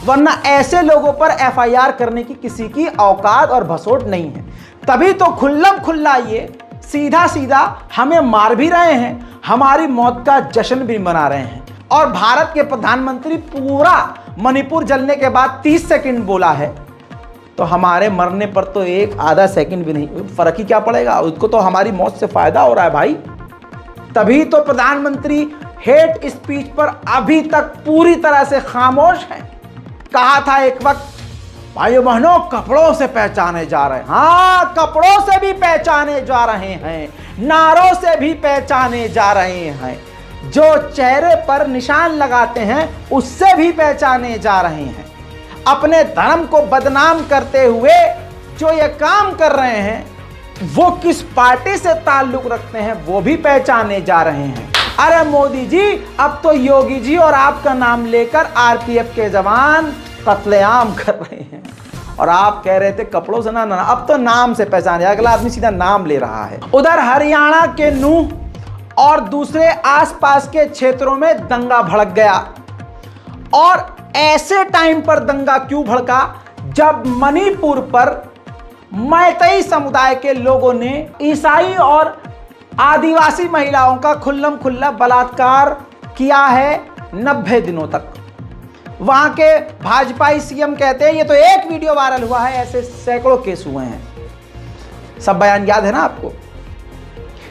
वरना ऐसे लोगों पर एफआईआर करने की किसी की औकात और भसोट नहीं है। तभी तो खुल्लम खुल्ला ये सीधा सीधा हमें मार भी रहे हैं, हमारी मौत का जश्न भी मना रहे हैं। और भारत के प्रधानमंत्री पूरा मणिपुर जलने के बाद 30 सेकंड बोला है, तो हमारे मरने पर तो एक आधा सेकंड भी नहीं, फर्क ही क्या पड़ेगा, उसको तो हमारी मौत से फायदा हो रहा है भाई। तभी तो प्रधानमंत्री हेट स्पीच पर अभी तक पूरी तरह से खामोश है। कहा था एक वक्त, भाइयों बहनों कपड़ों से पहचाने जा रहे हैं, हाँ कपड़ों से भी पहचाने जा रहे हैं, नारों से भी पहचाने जा रहे हैं, जो चेहरे पर निशान लगाते हैं उससे भी पहचाने जा रहे हैं, अपने धर्म को बदनाम करते हुए जो ये काम कर रहे हैं वो किस पार्टी से ताल्लुक रखते हैं वो भी पहचाने जा रहे हैं। अरे मोदी जी, अब तो योगी जी और आपका नाम लेकर आरपीएफ के जवान कत्लेआम कर रहे हैं, और आप कह रहे थे कपड़ों से ना, अब तो नाम से पहचाने, अगला आदमी सीधा नाम ले रहा है। उधर हरियाणा के नूह और दूसरे आसपास के क्षेत्रों में दंगा भड़क गया, और ऐसे टाइम पर दंगा क्यों भड़का जब मणिपुर पर मैतेई समुदाय के लोगों ने ईसाई और आदिवासी महिलाओं का खुल्लम खुल्ला बलात्कार किया है 90 दिनों तक। वहां के भाजपाई सीएम कहते हैं, ये तो एक वीडियो वायरल हुआ है, ऐसे सैकड़ों केस हुए हैं। सब बयान याद है ना आपको?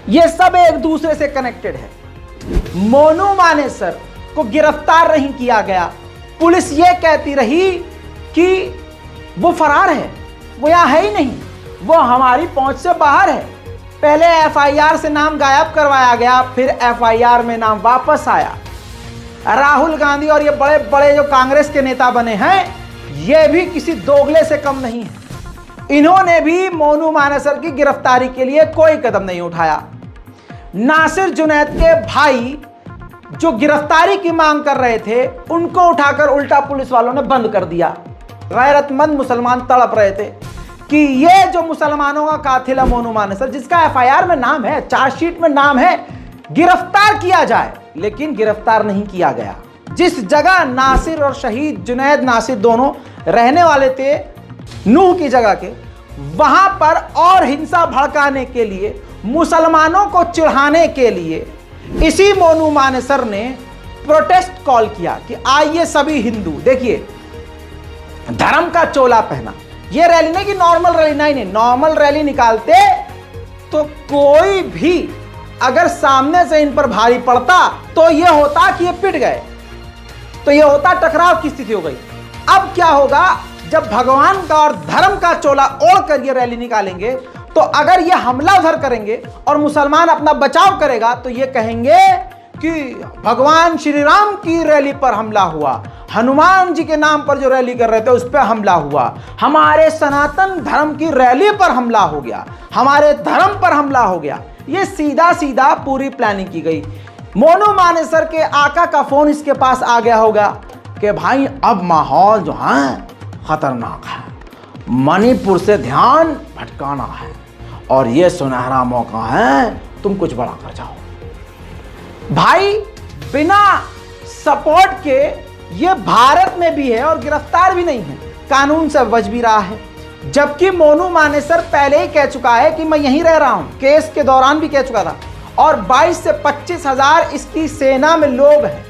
ये सब एक दूसरे से कनेक्टेड है। मोनू मानेसर को गिरफ्तार नहीं किया गया, पुलिस ये कहती रही कि वो फरार है, वो यहां है ही नहीं, वो हमारी पहुंच से बाहर है। पहले एफआईआर से नाम गायब करवाया गया, फिर एफआईआर में नाम वापस आया। राहुल गांधी और ये बड़े बड़े जो कांग्रेस के नेता बने हैं, ये भी किसी दोगले से कम नहीं है। इन्होंने भी मोनू मानेसर की गिरफ्तारी के लिए कोई कदम नहीं उठाया। नासिर जुनैद के भाई जो गिरफ्तारी की मांग कर रहे थे, उनको उठाकर उल्टा पुलिस वालों ने बंद कर दिया। गैरतमंद मुसलमान तड़प रहे थे कि ये जो मुसलमानों का कातिल है मोनू मानेसर, जिसका एफआईआर में नाम है, चार्जशीट में नाम है, गिरफ्तार किया जाए, लेकिन गिरफ्तार नहीं किया गया। जिस जगह नासिर और शहीद जुनैद नासिर दोनों रहने वाले थे, नूह की जगह के, वहां पर और हिंसा भड़काने के लिए, मुसलमानों को चिढ़ाने के लिए इसी मोनू मानेसर ने प्रोटेस्ट कॉल किया कि आइए सभी हिंदू, देखिए धर्म का चोला पहना। ये रैली नहीं कि नॉर्मल रैली, नहीं, नॉर्मल रैली निकालते तो कोई भी अगर सामने से इन पर भारी पड़ता तो ये होता कि ये पिट गए, तो ये होता टकराव की स्थिति हो गई। अब क्या होगा, जब भगवान का और धर्म का चोला ओढ़कर ये रैली निकालेंगे, तो अगर ये हमला उधर करेंगे और मुसलमान अपना बचाव करेगा तो ये कहेंगे कि भगवान श्री राम की रैली पर हमला हुआ, हनुमान जी के नाम पर जो रैली कर रहे थे उस पर हमला हुआ, हमारे सनातन धर्म की रैली पर हमला हो गया, हमारे धर्म पर हमला हो गया। ये सीधा सीधा पूरी प्लानिंग की गई। मोनू मानेसर के आका का फोन इसके पास आ गया होगा कि भाई अब माहौल जो है खतरनाक है, मणिपुर से ध्यान भटकाना है और ये सुनहरा मौका है, तुम कुछ बड़ा कर जाओ। भाई बिना सपोर्ट के ये भारत में भी है और गिरफ्तार भी नहीं है, कानून से बच भी रहा है। जबकि मोनू मानेसर पहले ही कह चुका है कि मैं यहीं रह रहा हूं, केस के दौरान भी कह चुका था, और 22 से 25 हजार इसकी सेना में लोग हैं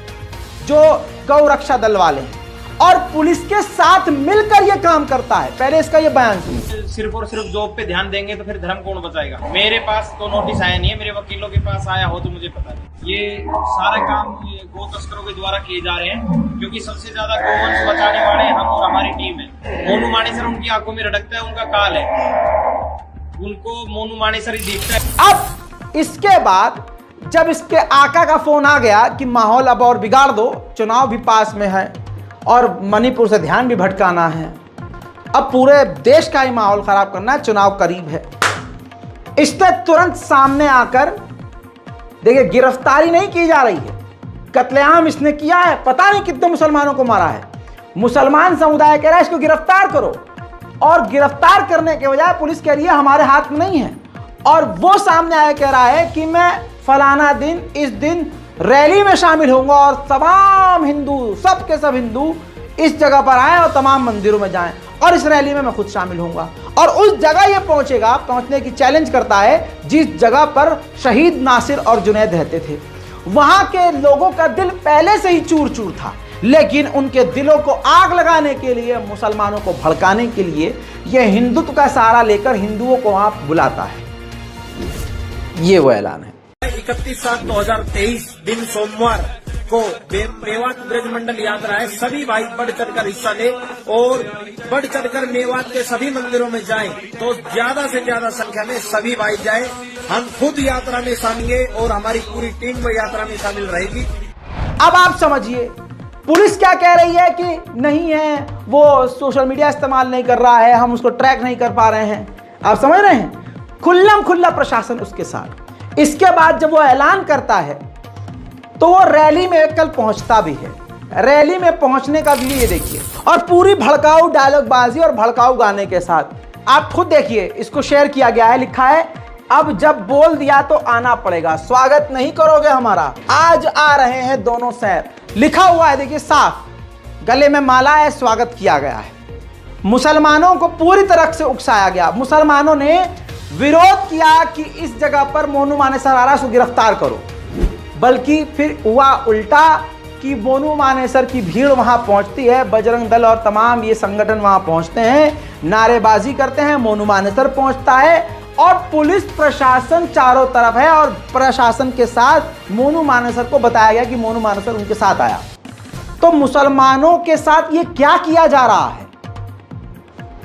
जो गौ रक्षा दल वाले हैं, और पुलिस के साथ मिलकर यह काम करता है। पहले इसका यह बयान सुनिए। सिर्फ और सिर्फ जॉब पे ध्यान देंगे तो फिर धर्म कौन बचाएगा? मेरे पास तो नोटिस आया नहीं है, मेरे वकीलों के पास आया हो तो मुझे पता नहीं। ये सारे काम गो तस्करों के द्वारा किए जा रहे हैं, क्योंकि सबसे ज्यादा गौवंश बचाने वाले हम और हमारी टीम है। मोनू मानेसर उनकी आंखों में रटकता है, उनका काल है, उनको मोनू मानेसर ही दिखता है। अब इसके बाद जब इसके आका का फोन आ गया कि माहौल अब और बिगाड़ दो, चुनाव भी पास में है और मणिपुर से ध्यान भी भटकाना है, अब पूरे देश का ही माहौल खराब करना है, चुनाव करीब है, इसने तुरंत सामने आकर, देखिए गिरफ्तारी नहीं की जा रही है, कत्लेआम इसने किया है, पता नहीं कितने मुसलमानों को मारा है। मुसलमान समुदाय कह रहा है इसको गिरफ्तार करो, और गिरफ्तार करने के बजाय पुलिस कह रही है हमारे हाथ में नहीं है, और वो सामने आया कह रहा है कि मैं फलाना दिन इस दिन रैली में शामिल होऊंगा और तमाम हिंदू, सब के सब हिंदू इस जगह पर आए और तमाम मंदिरों में जाएं, और इस रैली में मैं खुद शामिल होऊंगा, और उस जगह ये पहुंचेगा, पहुंचने की चैलेंज करता है जिस जगह पर शहीद नासिर और जुनैद रहते थे। वहां के लोगों का दिल पहले से ही चूर चूर था, लेकिन उनके दिलों को आग लगाने के लिए, मुसलमानों को भड़काने के लिए यह हिंदुत्व का सहारा लेकर हिंदुओं को वहां बुलाता है। ये वो ऐलान है। 31/7/2023 दिन सोमवार को मेवात ब्रजमंडल यात्रा है। सभी भाई बढ़ चढ़कर हिस्सा ले और बढ़ चढ़कर मेवात के सभी मंदिरों में जाएं, तो ज्यादा से ज्यादा संख्या में सभी भाई जाएं। हम खुद यात्रा में शामिल हैं और हमारी पूरी टीम में यात्रा में शामिल रहेगी। अब आप समझिए पुलिस क्या कह रही है कि नहीं है, वो सोशल मीडिया इस्तेमाल नहीं कर रहा है, हम उसको ट्रैक नहीं कर पा रहे हैं। आप समझ रहे हैं, खुल्लम खुल्ला प्रशासन उसके साथ। इसके बाद जब वो ऐलान करता है तो वो रैली में कल पहुंचता भी है। रैली में पहुंचने का वीडियो ये देखिए, और पूरी भड़काऊ डायलॉगबाजी और भड़काऊ गाने के साथ। आप खुद देखिए, इसको शेयर किया गया है, लिखा है अब जब बोल दिया तो आना पड़ेगा, स्वागत नहीं करोगे हमारा, आज आ रहे हैं दोनों शहर, लिखा हुआ है देखिए साफ, गले में माला है, स्वागत किया गया है। मुसलमानों को पूरी तरह से उकसाया गया। मुसलमानों ने विरोध किया कि इस जगह पर मोनू मानेसर आ रहा है, उसको गिरफ्तार करो, बल्कि फिर हुआ उल्टा कि मोनू मानेसर की भीड़ वहां पहुंचती है, बजरंग दल और तमाम ये संगठन वहां पहुंचते हैं, नारेबाजी करते हैं, मोनू मानेसर पहुंचता है और पुलिस प्रशासन चारों तरफ है और प्रशासन के साथ मोनू मानेसर को बताया गया कि मोनू मानेसर उनके साथ आया। तो मुसलमानों के साथ ये क्या किया जा रहा है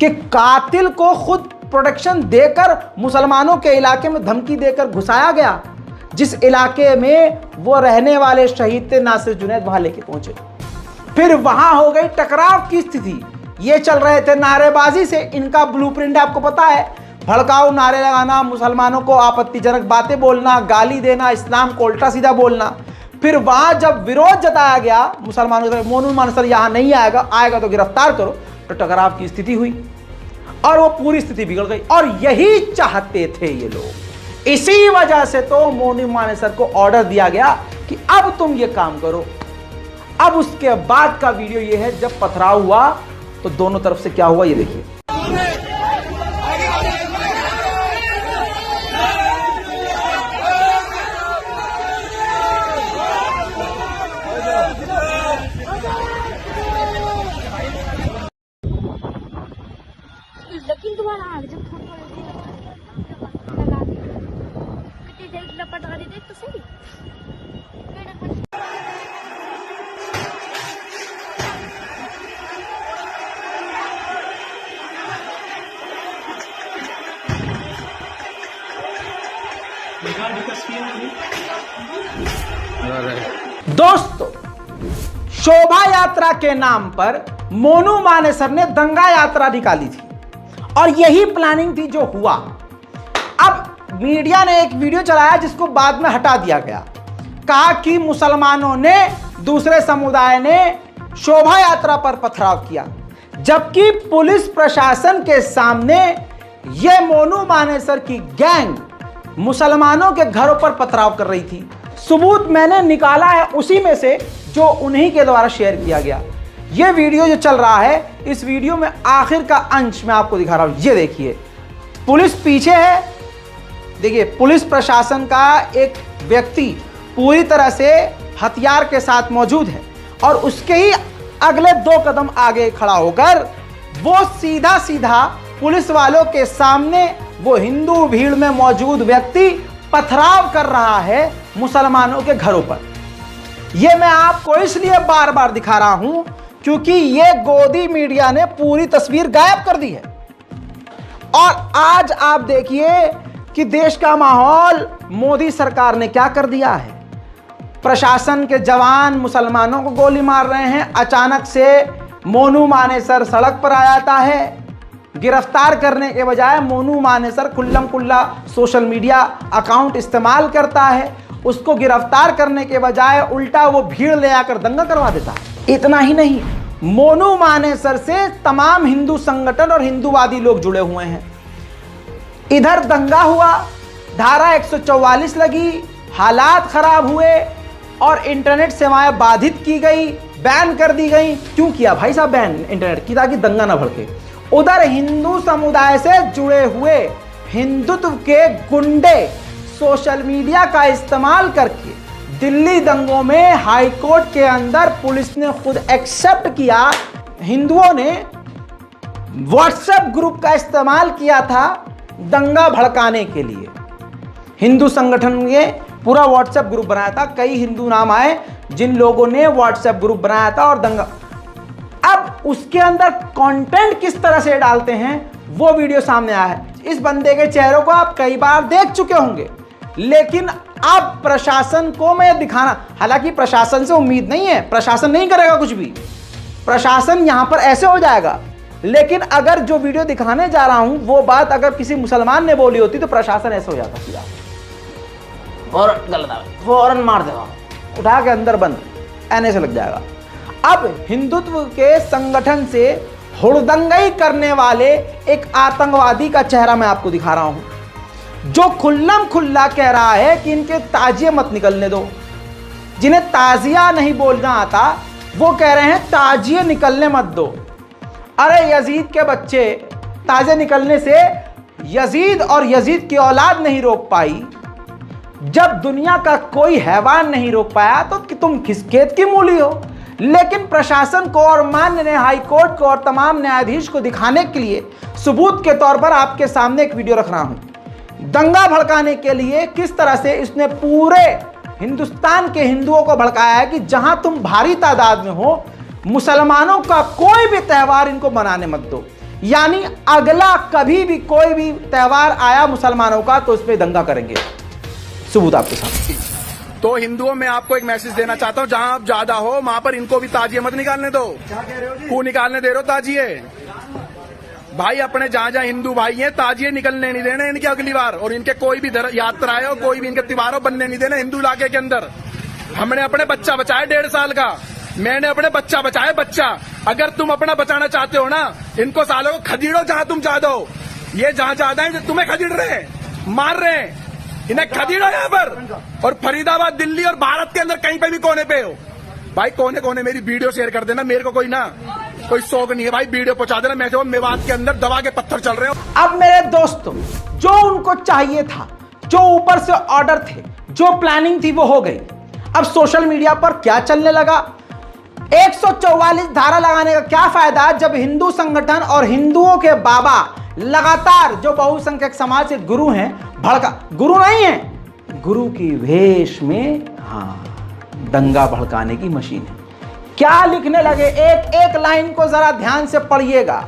कि कातिल को खुद प्रोटेक्शन देकर मुसलमानों के इलाके में धमकी देकर घुसाया गया, जिस इलाके में वो रहने वाले शहीद थे नासिर जुनैद, वहां लेके पहुंचे। फिर वहां हो गई टकराव की स्थिति। ये चल रहे थे नारेबाजी से, इनका ब्लूप्रिंट आपको पता है, भड़काऊ नारे लगाना, मुसलमानों को आपत्तिजनक बातें बोलना, गाली देना, इस्लाम को उल्टा सीधा बोलना। फिर वहां जब विरोध जताया गया मुसलमानों की तरफ, मोनू मानेसर यहां नहीं आएगा, आएगा तो गिरफ्तार करो, तो टकराव की स्थिति हुई और वो पूरी स्थिति बिगड़ गई। और यही चाहते थे ये लोग, इसी वजह से तो मोनू मानेसर को ऑर्डर दिया गया कि अब तुम ये काम करो। अब उसके बाद का वीडियो ये है, जब पथराव हुआ तो दोनों तरफ से क्या हुआ ये देखिए। लेकिन तुम्हारा आग जब फोन लगा कितनी देर लपट वाली देख तो सही। दोस्तों, शोभा यात्रा के नाम पर मोनू मानेसर ने दंगा यात्रा निकाली थी और यही प्लानिंग थी जो हुआ। अब मीडिया ने एक वीडियो चलाया जिसको बाद में हटा दिया गया, कहा कि मुसलमानों ने, दूसरे समुदाय ने शोभा यात्रा पर पथराव किया, जबकि पुलिस प्रशासन के सामने यह मोनू मानेसर की गैंग मुसलमानों के घरों पर पथराव कर रही थी। सबूत मैंने निकाला है उसी में से जो उन्हीं के द्वारा शेयर किया गया। यह वीडियो जो चल रहा है, इस वीडियो में आखिर का अंश मैं आपको दिखा रहा हूं। ये देखिए, पुलिस पीछे है, देखिए पुलिस प्रशासन का एक व्यक्ति पूरी तरह से हथियार के साथ मौजूद है और उसके ही अगले 2 कदम आगे खड़ा होकर वो सीधा सीधा पुलिस वालों के सामने वो हिंदू भीड़ में मौजूद व्यक्ति पथराव कर रहा है मुसलमानों के घरों पर। यह मैं आपको इसलिए बार बार दिखा रहा हूं क्योंकि ये गोदी मीडिया ने पूरी तस्वीर गायब कर दी है। और आज आप देखिए कि देश का माहौल मोदी सरकार ने क्या कर दिया है। प्रशासन के जवान मुसलमानों को गोली मार रहे हैं। अचानक से मोनू मानेसर सड़क पर आ जाता है, गिरफ्तार करने के बजाय मोनू मानेसर खुल्लम खुल्ला सोशल मीडिया अकाउंट इस्तेमाल करता है, उसको गिरफ्तार करने के बजाय उल्टा वो भीड़ ले आकर दंगा करवा देता है। इतना ही नहीं, मोनू मानेसर से तमाम हिंदू संगठन और हिंदूवादी लोग जुड़े हुए हैं। इधर दंगा हुआ, धारा 144 लगी, हालात खराब हुए और इंटरनेट सेवाएं बाधित की गई, बैन कर दी गई। क्यों किया भाई साहब बैन इंटरनेट की? ताकि दंगा ना भड़के। उधर हिंदू समुदाय से जुड़े हुए हिंदुत्व के गुंडे सोशल मीडिया का इस्तेमाल करके दिल्ली दंगों में हाई कोर्ट के अंदर पुलिस ने खुद एक्सेप्ट किया, हिंदुओं ने व्हाट्सएप ग्रुप का इस्तेमाल किया था दंगा भड़काने के लिए। हिंदू संगठन ने पूरा व्हाट्सएप ग्रुप बनाया था, कई हिंदू नाम आए जिन लोगों ने व्हाट्सएप ग्रुप बनाया था और दंगा। अब उसके अंदर कंटेंट किस तरह से डालते हैं वो वीडियो सामने आया है। इस बंदे के चेहरों को आप कई बार देख चुके होंगे, लेकिन अब प्रशासन को मैं दिखाना, हालांकि प्रशासन से उम्मीद नहीं है, प्रशासन नहीं करेगा कुछ भी, प्रशासन यहां पर ऐसे हो जाएगा। लेकिन अगर जो वीडियो दिखाने जा रहा हूं वो बात अगर किसी मुसलमान ने बोली होती तो प्रशासन ऐसे हो जाता सीधा, और गलत फौरन मार देगा, उठा के अंदर बंद, ऐसे लग जाएगा। अब हिंदुत्व के संगठन से हुड़दंगई करने वाले एक आतंकवादी का चेहरा मैं आपको दिखा रहा हूं, जो खुल्लम खुल्ला कह रहा है कि इनके ताजिए मत निकलने दो। जिन्हें ताजिया नहीं बोलना आता वो कह रहे हैं ताजिए निकलने मत दो। अरे यजीद के बच्चे, ताजे निकलने से यजीद और यजीद की औलाद नहीं रोक पाई, जब दुनिया का कोई हैवान नहीं रोक पाया तो कि तुम किस खेत की मूली हो। लेकिन प्रशासन को और माननीय हाई कोर्ट को और तमाम न्यायाधीश को दिखाने के लिए सबूत के तौर पर आपके सामने एक वीडियो रख रहा हूं। दंगा भड़काने के लिए किस तरह से इसने पूरे हिंदुस्तान के हिंदुओं को भड़काया है कि जहां तुम भारी तादाद में हो, मुसलमानों का कोई भी त्यौहार इनको मनाने मत दो। यानी अगला कभी भी कोई भी त्यौहार आया मुसलमानों का तो उसमें दंगा करेंगे। सबूत आपके सामने। तो हिंदुओं में आपको एक मैसेज देना चाहता हूँ, जहां आप ज्यादा हो वहां पर इनको भी ताजिए मत निकालने दो। क्यों निकालने दे रहे हो ताजिए? भाई अपने जहां जहां हिंदू भाई हैं ताजिए निकलने नहीं देने इनके अगली बार, और इनके कोई भी यात्राएं हो, कोई भी इनके त्योहारों बनने नहीं देने हिंदू इलाके के अंदर। हमने अपने बच्चा बचाया 1.5 साल का, मैंने अपने बच्चा बचाया बच्चा। अगर तुम अपना बचाना चाहते हो ना, इनको सालों को खदेड़ो जहां तुम ज्यादा हो। ये जहां ज्यादा है तुम्हें खदेड़ रहे हैं, मार रहे हैं, इन्हें खदेड़ो यहाँ पर। और फरीदाबाद, दिल्ली और भारत के अंदर कहीं पे भी कोने पे हो भाई, कोने कोने मेरी वीडियो शेयर कर देना। मेरे को कोई शौक नहीं है भाई, वीडियो पहुंचा देना। मैं तो मेवात के अंदर दवा के पत्थर चल रहे हो। अब मेरे दोस्तों, जो उनको चाहिए था, जो ऊपर से ऑर्डर थे, जो प्लानिंग थी वो हो गई। अब सोशल मीडिया पर क्या चलने लगा, 144 धारा लगाने का क्या फायदा जब हिंदू संगठन और हिंदुओं के बाबा लगातार, जो बहुसंख्यक समाज के गुरु हैं, भड़का, गुरु नहीं है, गुरु की वेश में, हाँ, दंगा भड़काने की मशीन है। क्या लिखने लगे, एक एक लाइन को जरा ध्यान से पढ़िएगा।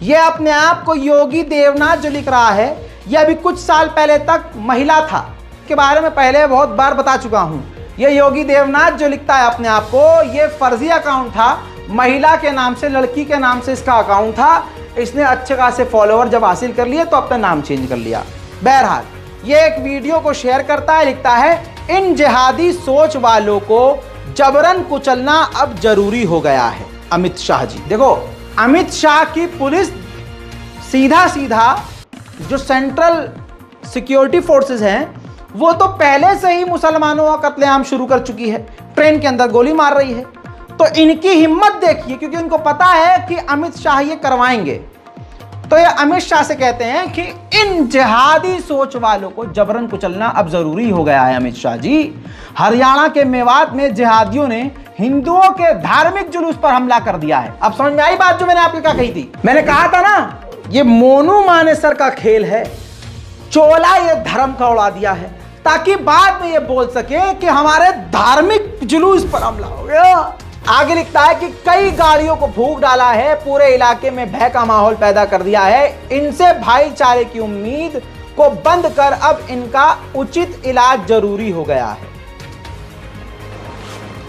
यह अपने आप को योगी देवनाथ जो लिख रहा है, यह अभी कुछ साल पहले तक महिला था, के बारे में पहले बहुत बार बता चुका हूं। यह योगी देवनाथ जो लिखता है अपने आप को, यह फर्जी अकाउंट था, महिला के नाम से, लड़की के नाम से इसका अकाउंट था। इसने अच्छे खासे फॉलोअर जब हासिल कर लिए तो अपना नाम चेंज कर लिया। बहरहाल ये एक वीडियो को शेयर करता है, लिखता है इन जिहादी सोच वालों को जबरन कुचलना अब जरूरी हो गया है। अमित शाह जी, देखो अमित शाह की पुलिस सीधा सीधा जो सेंट्रल सिक्योरिटी फोर्सेस हैं वो तो पहले से ही मुसलमानों का कत्लेआम शुरू कर चुकी है, ट्रेन के अंदर गोली मार रही है। तो इनकी हिम्मत देखिए, क्योंकि इनको पता है कि अमित शाह ये करवाएंगे। तो ये अमित शाह से कहते हैं कि इन जिहादी सोच वालों को जबरन कुचलना अब जरूरी हो गया है। अमित शाह जी, हरियाणा के मेवात में जिहादियों ने हिंदुओं के धार्मिक जुलूस पर हमला कर दिया है। अब समझ में आई बात जो मैंने आपको क्या कही थी? मैंने कहा था ना, ये मोनू मानेसर का खेल है, चोला ये धर्म का उड़ा दिया है ताकि बाद में ये बोल सके कि हमारे धार्मिक जुलूस पर हमला हो गया। आगे लिखता है कि कई गाड़ियों को फूंक डाला है, पूरे इलाके में भय का माहौल पैदा कर दिया है। इनसे भाईचारे की उम्मीद को बंद कर अब इनका उचित इलाज जरूरी हो गया है।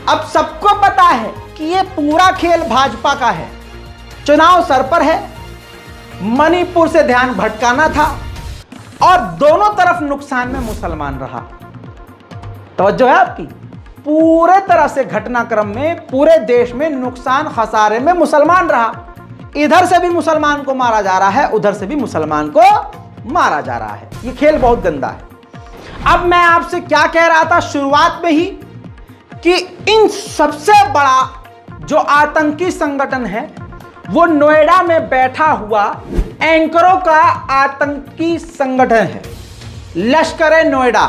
अब सबको पता है कि ये पूरा खेल भाजपा का है, चुनाव सर पर है, मणिपुर से ध्यान भटकाना था और दोनों तरफ नुकसान में मुसलमान रहा। तवज्जो है आपकी? पूरे तरह से घटनाक्रम में पूरे देश में नुकसान खसारे में मुसलमान रहा। इधर से भी मुसलमान को मारा जा रहा है, उधर से भी मुसलमान को मारा जा रहा है। ये खेल बहुत गंदा है। अब मैं आपसे क्या कह रहा था शुरुआत में ही कि इन सबसे बड़ा जो आतंकी संगठन है वो नोएडा में बैठा हुआ एंकरों का आतंकी संगठन है, लश्कर-ए-नोएडा।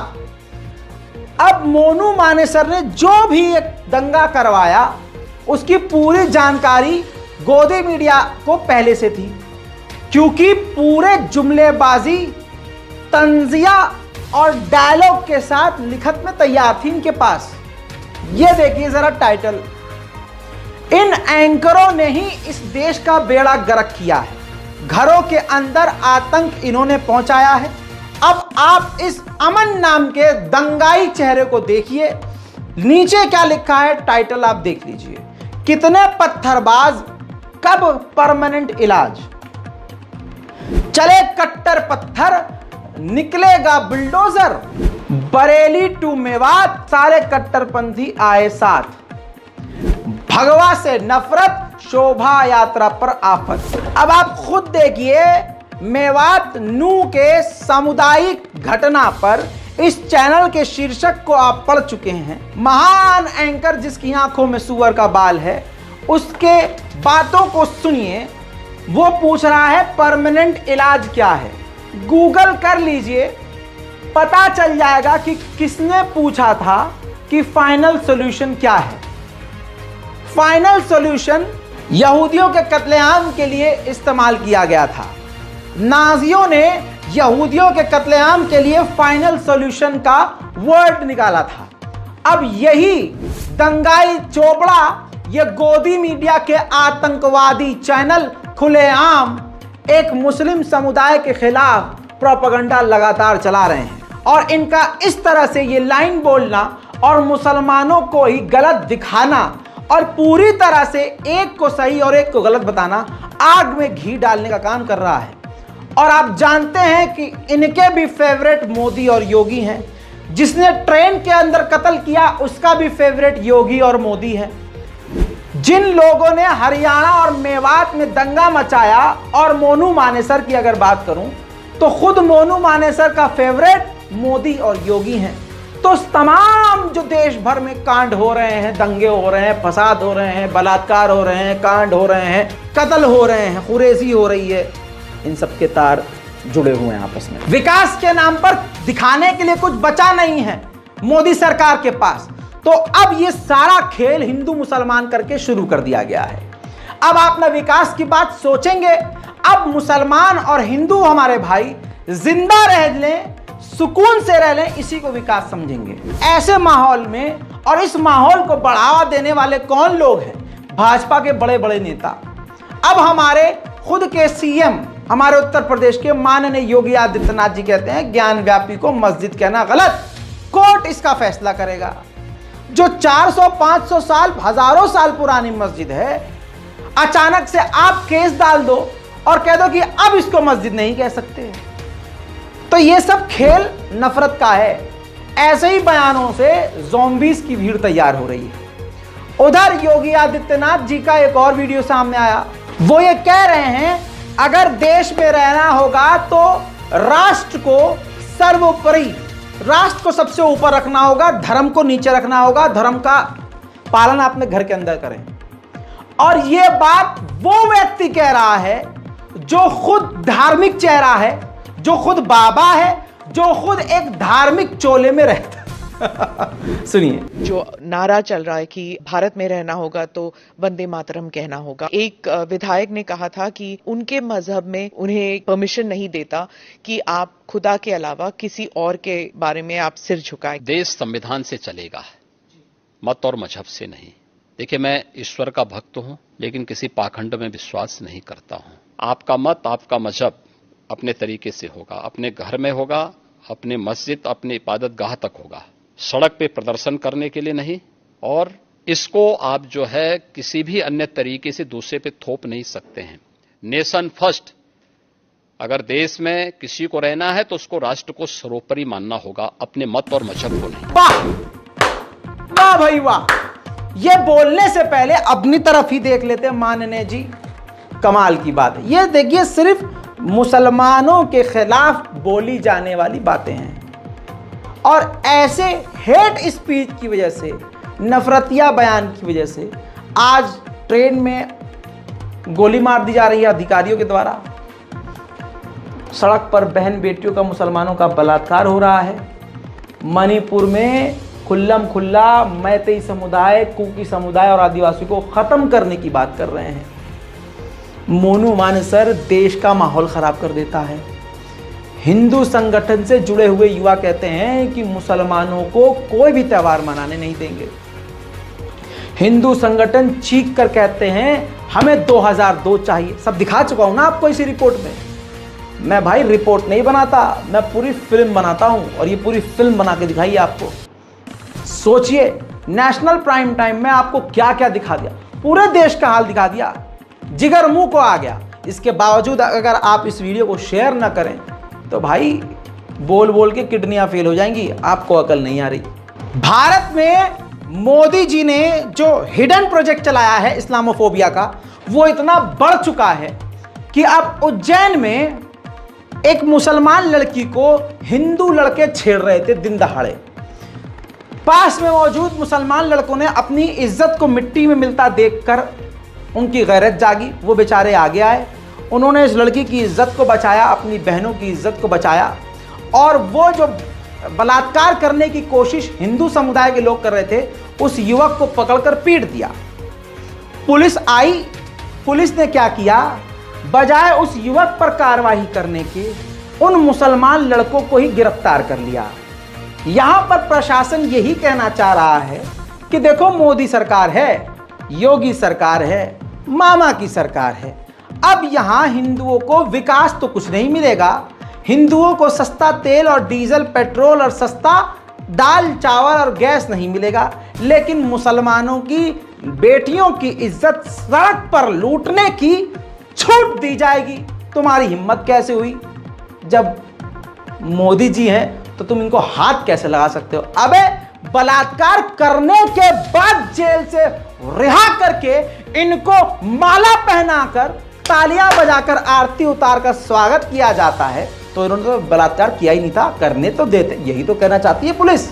अब मोनू मानेसर ने जो भी एक दंगा करवाया उसकी पूरी जानकारी गोदी मीडिया को पहले से थी, क्योंकि पूरे जुमलेबाजी, तंजिया और डायलॉग के साथ लिखत में तैयार थी इनके पास। ये देखिए जरा टाइटल, इन एंकरों ने ही इस देश का बेड़ा गर्क किया है, घरों के अंदर आतंक इन्होंने पहुंचाया है। अब आप इस अमन नाम के दंगाई चेहरे को देखिए, नीचे क्या लिखा है टाइटल आप देख लीजिए, कितने पत्थरबाज, कब परमानेंट इलाज, चले कट्टर पत्थर निकलेगा बुलडोजर, बरेली टू मेवात सारे कट्टरपंथी आए साथ, भगवा से नफरत शोभा यात्रा पर आफत। अब आप खुद देखिए, मेवात नू के सामुदायिक घटना पर इस चैनल के शीर्षक को आप पढ़ चुके हैं। महान एंकर जिसकी आंखों में सुअर का बाल है, उसके बातों को सुनिए। वो पूछ रहा है परमानेंट इलाज क्या है। गूगल कर लीजिए, पता चल जाएगा कि किसने पूछा था कि फाइनल सॉल्यूशन क्या है। फाइनल सॉल्यूशन यहूदियों के कत्लेआम के लिए इस्तेमाल किया गया था। नाजियों ने यहूदियों के कत्लेआम के लिए फाइनल सॉल्यूशन का वर्ड निकाला था। अब यही दंगाई चोपड़ा, ये गोदी मीडिया के आतंकवादी चैनल खुलेआम एक मुस्लिम समुदाय के खिलाफ प्रोपेगेंडा लगातार चला रहे हैं, और इनका इस तरह से ये लाइन बोलना और मुसलमानों को ही गलत दिखाना और पूरी तरह से एक को सही और एक को गलत बताना आग में घी डालने का काम कर रहा है। और आप जानते हैं कि इनके भी फेवरेट मोदी और योगी हैं। जिसने ट्रेन के अंदर कत्ल किया उसका भी फेवरेट योगी और मोदी है। जिन लोगों ने हरियाणा और मेवात में दंगा मचाया, और मोनू मानेसर की अगर बात करूं तो खुद मोनू मानेसर का फेवरेट मोदी और योगी हैं। तो तमाम जो देश भर में कांड हो रहे हैं, दंगे हो रहे हैं, फसाद हो रहे हैं, बलात्कार हो रहे हैं, कांड हो रहे हैं, कत्ल हो रहे हैं, खुरेजी हो रही है, इन सब के तार जुड़े हुए हैं आपस में। विकास के नाम पर दिखाने के लिए कुछ बचा नहीं है मोदी सरकार के पास। तो अब ये सारा खेल हिंदू मुसलमान करके शुरू कर दिया गया है। अब आप ना विकास की बात सोचेंगे, अब मुसलमान और हिंदू हमारे भाई जिंदा रह लें, सुकून से रह लें, इसी को विकास समझेंगे। ऐसे माहौल में, और इस माहौल को बढ़ावा देने वाले कौन लोग हैं? भाजपा के बड़े बड़े नेता। अब हमारे खुद के सीएम, हमारे उत्तर प्रदेश के माननीय योगी आदित्यनाथ जी कहते हैं ज्ञान व्यापी को मस्जिद कहना गलत, कोर्ट इसका फैसला करेगा। जो 400-500 साल, हजारों साल पुरानी मस्जिद है, अचानक से आप केस डाल दो और कह दो कि अब इसको मस्जिद नहीं कह सकते। तो ये सब खेल नफरत का है। ऐसे ही बयानों से ज़ॉम्बीज़ की भीड़ तैयार हो रही है। उधर योगी आदित्यनाथ जी का एक और वीडियो सामने आया। वो ये कह रहे हैं अगर देश में रहना होगा तो राष्ट्र को सर्वोपरि, राष्ट्र को सबसे ऊपर रखना होगा, धर्म को नीचे रखना होगा, धर्म का पालन अपने घर के अंदर करें। और ये बात वो व्यक्ति कह रहा है जो खुद धार्मिक चेहरा है, जो खुद बाबा है, जो खुद एक धार्मिक चोले में रहता है। सुनिए, जो नारा चल रहा है कि भारत में रहना होगा तो वंदे मातरम कहना होगा। एक विधायक ने कहा था कि उनके मजहब में उन्हें परमिशन नहीं देता कि आप खुदा के अलावा किसी और के बारे में आप सिर झुकाएं। देश संविधान से चलेगा, मत और मजहब से नहीं। देखिए, मैं ईश्वर का भक्त हूं, लेकिन किसी पाखंड में विश्वास नहीं करता हूं। आपका मत, आपका मजहब अपने तरीके से होगा, अपने घर में होगा, अपने मस्जिद, अपने इबादत गाह तक होगा, सड़क पे प्रदर्शन करने के लिए नहीं। और इसको आप जो है किसी भी अन्य तरीके से दूसरे पे थोप नहीं सकते हैं। नेशन फर्स्ट, अगर देश में किसी को रहना है तो उसको राष्ट्र को सर्वोपरि मानना होगा, अपने मत और मजहब को नहीं। वाह वाह भाई वाह। ये बोलने से पहले अपनी तरफ ही देख लेते हैं माननीय जी, कमाल की बात है। ये देखिए, सिर्फ मुसलमानों के खिलाफ बोली जाने वाली बातें हैं, और ऐसे हेट स्पीच की वजह से, नफरतिया बयान की वजह से आज ट्रेन में गोली मार दी जा रही है अधिकारियों के द्वारा। सड़क पर बहन बेटियों का, मुसलमानों का बलात्कार हो रहा है। मणिपुर में खुल्लम खुल्ला मैतेई समुदाय, कुकी समुदाय और आदिवासी को खत्म करने की बात कर रहे हैं। मोनू मानेसर देश का माहौल खराब कर देता है। हिंदू संगठन से जुड़े हुए युवा कहते हैं कि मुसलमानों को कोई भी त्योहार मनाने नहीं देंगे। हिंदू संगठन चीख कर कहते हैं हमें 2002 चाहिए। सब दिखा चुका हूं ना आपको इसी रिपोर्ट में। मैं भाई रिपोर्ट नहीं बनाता, मैं पूरी फिल्म बनाता हूं और ये पूरी फिल्म बना के दिखाई आपको। सोचिए, नेशनल प्राइम टाइम में आपको क्या क्या दिखा दिया, पूरे देश का हाल दिखा दिया, जिगर मुंह को आ गया। इसके बावजूद अगर आप इस वीडियो को शेयर ना करें तो भाई बोल बोल के किडनियां फेल हो जाएंगी। आपको अकल नहीं आ रही। भारत में मोदी जी ने जो हिडन प्रोजेक्ट चलाया है इस्लामोफोबिया का, वो इतना बढ़ चुका है कि अब उज्जैन में एक मुसलमान लड़की को हिंदू लड़के छेड़ रहे थे दिन दहाड़े। पास में मौजूद मुसलमान लड़कों ने अपनी इज्जत को मिट्टी में मिलता देखकर उनकी गैरत जागी। वो बेचारे आगे आए, उन्होंने इस लड़की की इज्जत को बचाया, अपनी बहनों की इज्जत को बचाया। और वो जो बलात्कार करने की कोशिश हिंदू समुदाय के लोग कर रहे थे, उस युवक को पकड़कर पीट दिया। पुलिस आई, पुलिस ने क्या किया, बजाय उस युवक पर कार्रवाई करने के उन मुसलमान लड़कों को ही गिरफ्तार कर लिया। यहां पर प्रशासन यही कहना चाह रहा है कि देखो मोदी सरकार है, योगी सरकार है, मामा की सरकार है। अब यहां हिंदुओं को विकास तो कुछ नहीं मिलेगा। हिंदुओं को सस्ता तेल और डीजल, पेट्रोल और सस्ता दाल चावल और गैस नहीं मिलेगा, लेकिन मुसलमानों की बेटियों की इज्जत सड़क पर लूटने की छूट दी जाएगी। तुम्हारी हिम्मत कैसे हुई? जब मोदी जी हैं तो तुम इनको हाथ कैसे लगा सकते हो? अबे बलात्कार करने के बाद जेल से रिहा करके इनको माला पहनाकर, तालियां बजाकर, आरती उतारकर स्वागत किया जाता है, तो इन्होंने तो बलात्कार किया ही नहीं था, करने तो देते। यही तो कहना चाहती है पुलिस।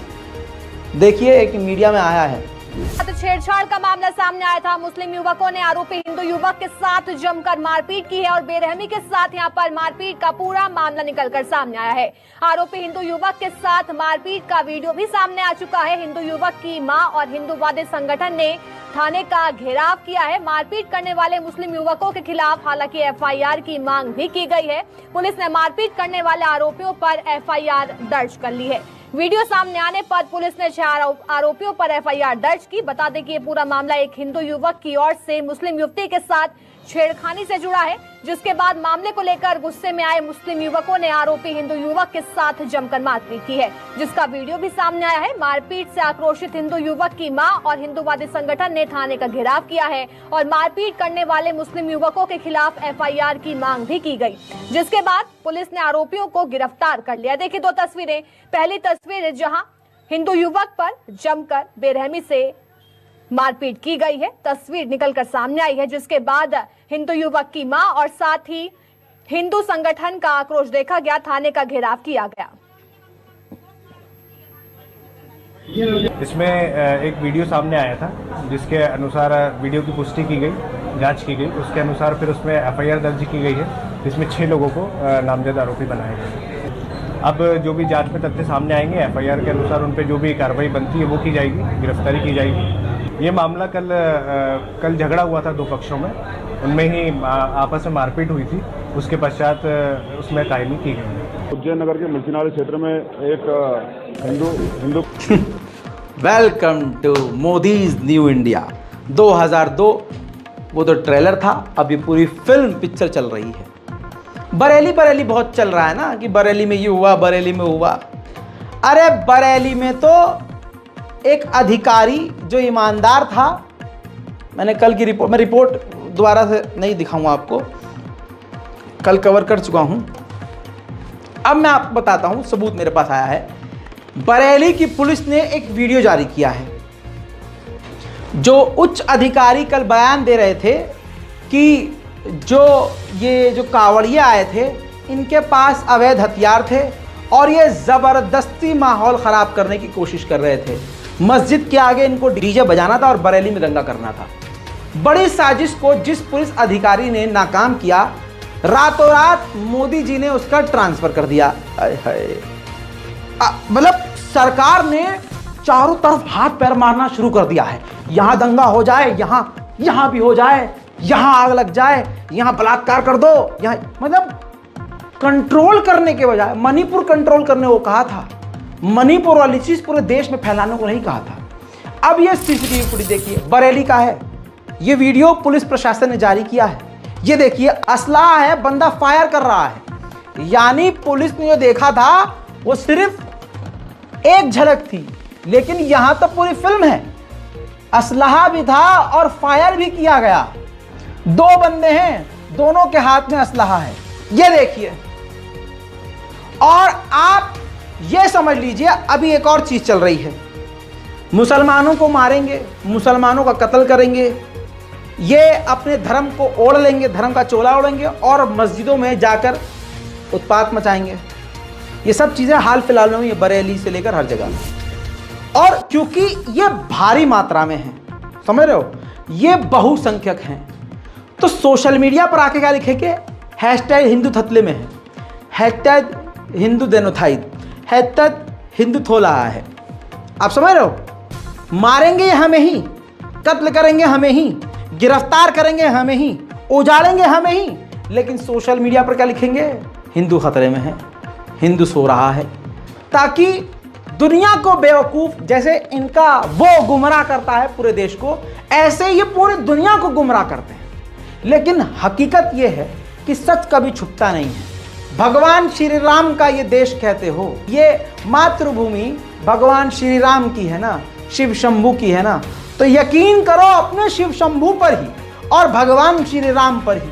देखिए, एक मीडिया में आया है तो छेड़छाड़ का मामला सामने आया था। मुस्लिम युवकों ने आरोपी हिंदू युवक के साथ जमकर मारपीट की है और बेरहमी के साथ यहां पर मारपीट का पूरा मामला निकलकर सामने आया है। आरोपी हिंदू युवक के साथ मारपीट का वीडियो भी सामने आ चुका है। हिंदू युवक की मां और हिंदूवादी संगठन ने थाने का घेराव किया है। मारपीट करने वाले मुस्लिम युवकों के खिलाफ हालांकि एफआईआर की मांग भी की गई है। पुलिस ने मारपीट करने वाले आरोपियों पर एफआईआर दर्ज कर ली है। वीडियो सामने आने पर पुलिस ने 6 आरोपियों पर एफआईआर दर्ज की। बता दें कि ये पूरा मामला एक हिंदू युवक की ओर से मुस्लिम युवती के साथ छेड़खानी से जुड़ा है, जिसके बाद मामले को लेकर गुस्से में आए मुस्लिम युवकों ने आरोपी हिंदू युवक के साथ जमकर मारपीट की है, जिसका वीडियो भी सामने आया है। मारपीट से आक्रोशित हिंदू युवक की मां और हिंदूवादी संगठन ने थाने का घेराव किया है और मारपीट करने वाले मुस्लिम युवकों के खिलाफ एफआईआर की मांग भी की गई, जिसके बाद पुलिस ने आरोपियों को गिरफ्तार कर लिया। देखिए 2 तस्वीरें। पहली तस्वीर जहां हिंदू युवक पर जमकर बेरहमी से मारपीट की गई है, तस्वीर निकलकर सामने आई है, जिसके बाद हिंदू युवक की मां और साथ ही हिंदू संगठन का आक्रोश देखा गया, थाने का घेराव किया गया। इसमें एक वीडियो सामने आया था, जिसके अनुसार वीडियो की पुष्टि की गई, जांच की गई। उसके अनुसार फिर उसमें एफआईआर दर्ज की गई है, जिसमें 6 लोगों को नामजद आरोपी बनाया गया। अब जो भी जांच में तथ्य सामने आएंगे, एफआईआर के अनुसार उन पर जो भी कार्रवाई बनती है वो की जाएगी, गिरफ्तारी की जाएगी। ये मामला कल झगड़ा हुआ था 2 पक्षों में, उनमें ही आपस में मारपीट हुई थी। उसके पश्चात उसमें कायमी की गई। उज्जैन नगर के मुंशीनारी क्षेत्र में एक Hindu welcome to Modi's new India 2002। वो तो ट्रेलर था, अब ये पूरी फिल्म पिक्चर चल रही है। बरेली बहुत चल रहा है ना, कि बरेली में ये हुआ, बरेली में हुआ। अरे बरेली में तो एक अधिकारी जो ईमानदार था, मैंने कल की रिपोर्ट, मैं रिपोर्ट दोबारा से नहीं दिखाऊंगा आपको, कल कवर कर चुका हूं। अब मैं आपको बताता हूं, सबूत मेरे पास आया है। बरेली की पुलिस ने एक वीडियो जारी किया है। जो उच्च अधिकारी कल बयान दे रहे थे कि जो कावड़िया आए थे, इनके पास अवैध हथियार थे और ये जबरदस्ती माहौल खराब करने की कोशिश कर रहे थे। मस्जिद के आगे इनको डीजे बजाना था और बरेली में दंगा करना था। बड़ी साजिश को जिस पुलिस अधिकारी ने नाकाम किया, रातों रात मोदी जी ने उसका ट्रांसफर कर दिया। मतलब सरकार ने चारों तरफ हाथ पैर मारना शुरू कर दिया है। यहां दंगा हो जाए, यहां भी हो जाए, यहां आग लग जाए, यहां बलात्कार कर दो, यहां मतलब कंट्रोल करने के बजाय मणिपुर कंट्रोल करने को कहा था। मणिपुर वाली चीज पूरे देश में फैलाने को नहीं कहा था। अब ये सीसीटीवी फुटेज देखिए, बरेली का है ये वीडियो, पुलिस प्रशासन ने जारी किया है। ये देखिए असलाह है, बंदा फायर कर रहा है। यानी पुलिस ने जो देखा था वो सिर्फ एक झलक थी, लेकिन यहां तो पूरी फिल्म है। असलाहा भी था और फायर भी किया गया। दो बंदे हैं, दोनों के हाथ में असलाहा है, ये देखिए। और आप ये समझ लीजिए अभी एक और चीज चल रही है, मुसलमानों को मारेंगे, मुसलमानों का कत्ल करेंगे, ये अपने धर्म को ओढ़ लेंगे, धर्म का चोला ओढ़ेंगे और मस्जिदों में जाकर उत्पात मचाएंगे। ये सब चीजें हाल फिलहाल में ये बरेली से लेकर हर जगह। और क्योंकि ये भारी मात्रा में है, समझ रहे हो, ये बहुसंख्यक हैं, तो सोशल मीडिया पर आके क्या लिखेंगे, हैशटैग हिंदू थतले में है, हैशटैग हिंदू देनोथाइद, हैशटैग हिंदू थोला है। आप समझ रहे हो, मारेंगे हमें ही, कत्ल करेंगे हमें ही, गिरफ्तार करेंगे हमें ही, उजाड़ेंगे हमें ही, लेकिन सोशल मीडिया पर क्या लिखेंगे, हिंदू खतरे में है, हिंदू सो रहा है, ताकि दुनिया को बेवकूफ, जैसे इनका वो गुमराह करता है पूरे देश को, ऐसे ये पूरी दुनिया को गुमराह करते हैं। लेकिन हकीकत ये है कि सच कभी छुपता नहीं है। भगवान श्री राम का ये देश कहते हो, ये मातृभूमि भगवान श्री राम की है ना, शिव शंभू की है ना, तो यकीन करो अपने शिव शंभू पर ही और भगवान श्री राम पर ही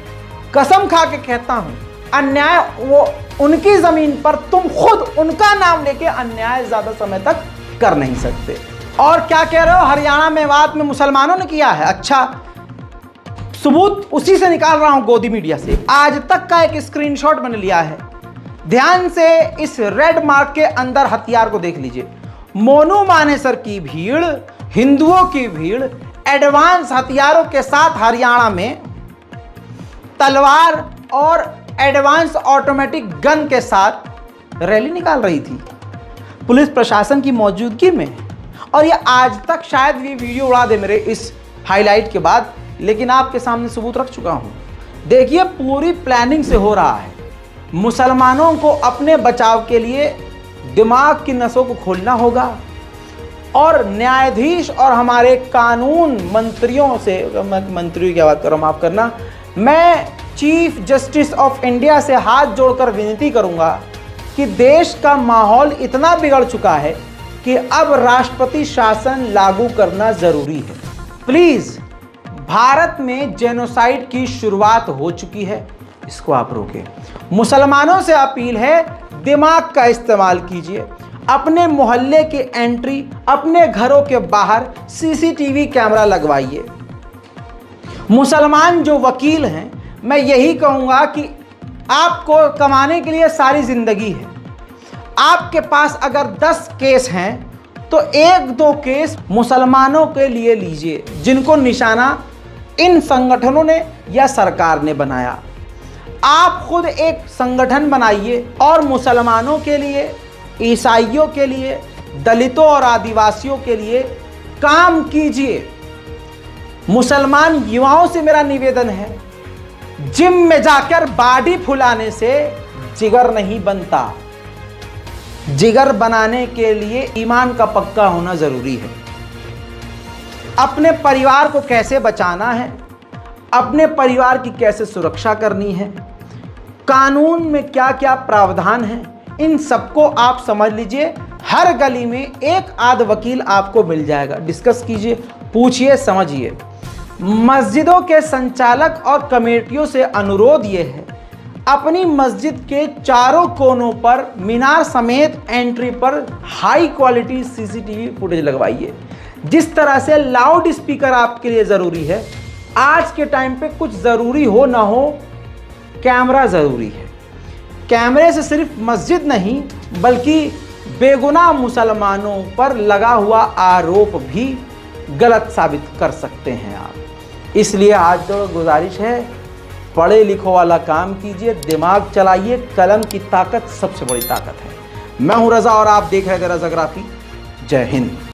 कसम खा के कहता हूं, अन्याय वो उनकी जमीन पर तुम खुद उनका नाम लेके अन्याय ज्यादा समय तक कर नहीं सकते। और क्या कह रहे हो, हरियाणा मेवात में मुसलमानों ने किया है, अच्छा सबूत उसी से निकाल रहा हूं, गोदी मीडिया से। आज तक का एक स्क्रीनशॉट मैंने लिया है, ध्यान से इस रेड मार्क के अंदर हथियार को देख लीजिए। मोनू मानेसर की भीड़, हिंदुओं की भीड़ एडवांस हथियारों के साथ हरियाणा में तलवार और एडवांस ऑटोमेटिक गन के साथ रैली निकाल रही थी पुलिस प्रशासन की मौजूदगी में। और ये आज तक शायद ये वीडियो उड़ा दे मेरे इस हाईलाइट के बाद, लेकिन आपके सामने सबूत रख चुका हूं। देखिए पूरी प्लानिंग से हो रहा है। मुसलमानों को अपने बचाव के लिए दिमाग की नसों को खोलना होगा और न्यायाधीश और हमारे कानून मंत्रियों से, मैं मंत्रियों की बात कर रहा हूं, माफ करना, मैं चीफ जस्टिस ऑफ इंडिया से हाथ जोड़कर विनती करूंगा कि देश का माहौल इतना बिगड़ चुका है कि अब राष्ट्रपति शासन लागू करना जरूरी है। प्लीज, भारत में जेनोसाइड की शुरुआत हो चुकी है, इसको आप रोकें। मुसलमानों से अपील है, दिमाग का इस्तेमाल कीजिए, अपने मोहल्ले की एंट्री, अपने घरों के बाहर सीसीटीवी कैमरा लगवाइए। मुसलमान जो वकील हैं, मैं यही कहूंगा कि आपको कमाने के लिए सारी जिंदगी है। आपके पास अगर 10 केस हैं तो 1-2 केस मुसलमानों के लिए लीजिए, जिनको निशाना इन संगठनों ने या सरकार ने बनाया। आप खुद एक संगठन बनाइए और मुसलमानों के लिए, ईसाइयों के लिए, दलितों और आदिवासियों के लिए काम कीजिए। मुसलमान युवाओं से मेरा निवेदन है, जिम में जाकर बॉडी फुलाने से जिगर नहीं बनता। जिगर बनाने के लिए ईमान का पक्का होना जरूरी है। अपने परिवार को कैसे बचाना है, अपने परिवार की कैसे सुरक्षा करनी है, कानून में क्या क्या प्रावधान है, इन सबको आप समझ लीजिए। हर गली में एक आध वकील आपको मिल जाएगा, डिस्कस कीजिए, पूछिए, समझिए। मस्जिदों के संचालक और कमेटियों से अनुरोध यह है, अपनी मस्जिद के चारों कोनों पर, मीनार समेत एंट्री पर हाई क्वालिटी सीसीटीवी फुटेज लगवाइए। जिस तरह से लाउड स्पीकर आपके लिए ज़रूरी है, आज के टाइम पे कुछ ज़रूरी हो ना हो, कैमरा ज़रूरी है। कैमरे से सिर्फ मस्जिद नहीं बल्कि बेगुनाह मुसलमानों पर लगा हुआ आरोप भी गलत साबित कर सकते हैं आप। इसलिए आज तो गुजारिश है, पढ़े लिखो वाला काम कीजिए, दिमाग चलाइए, कलम की ताकत सबसे बड़ी ताकत है। मैं हूं रजा और आप देख रहे हैं रजाग्राफी। जय हिंद।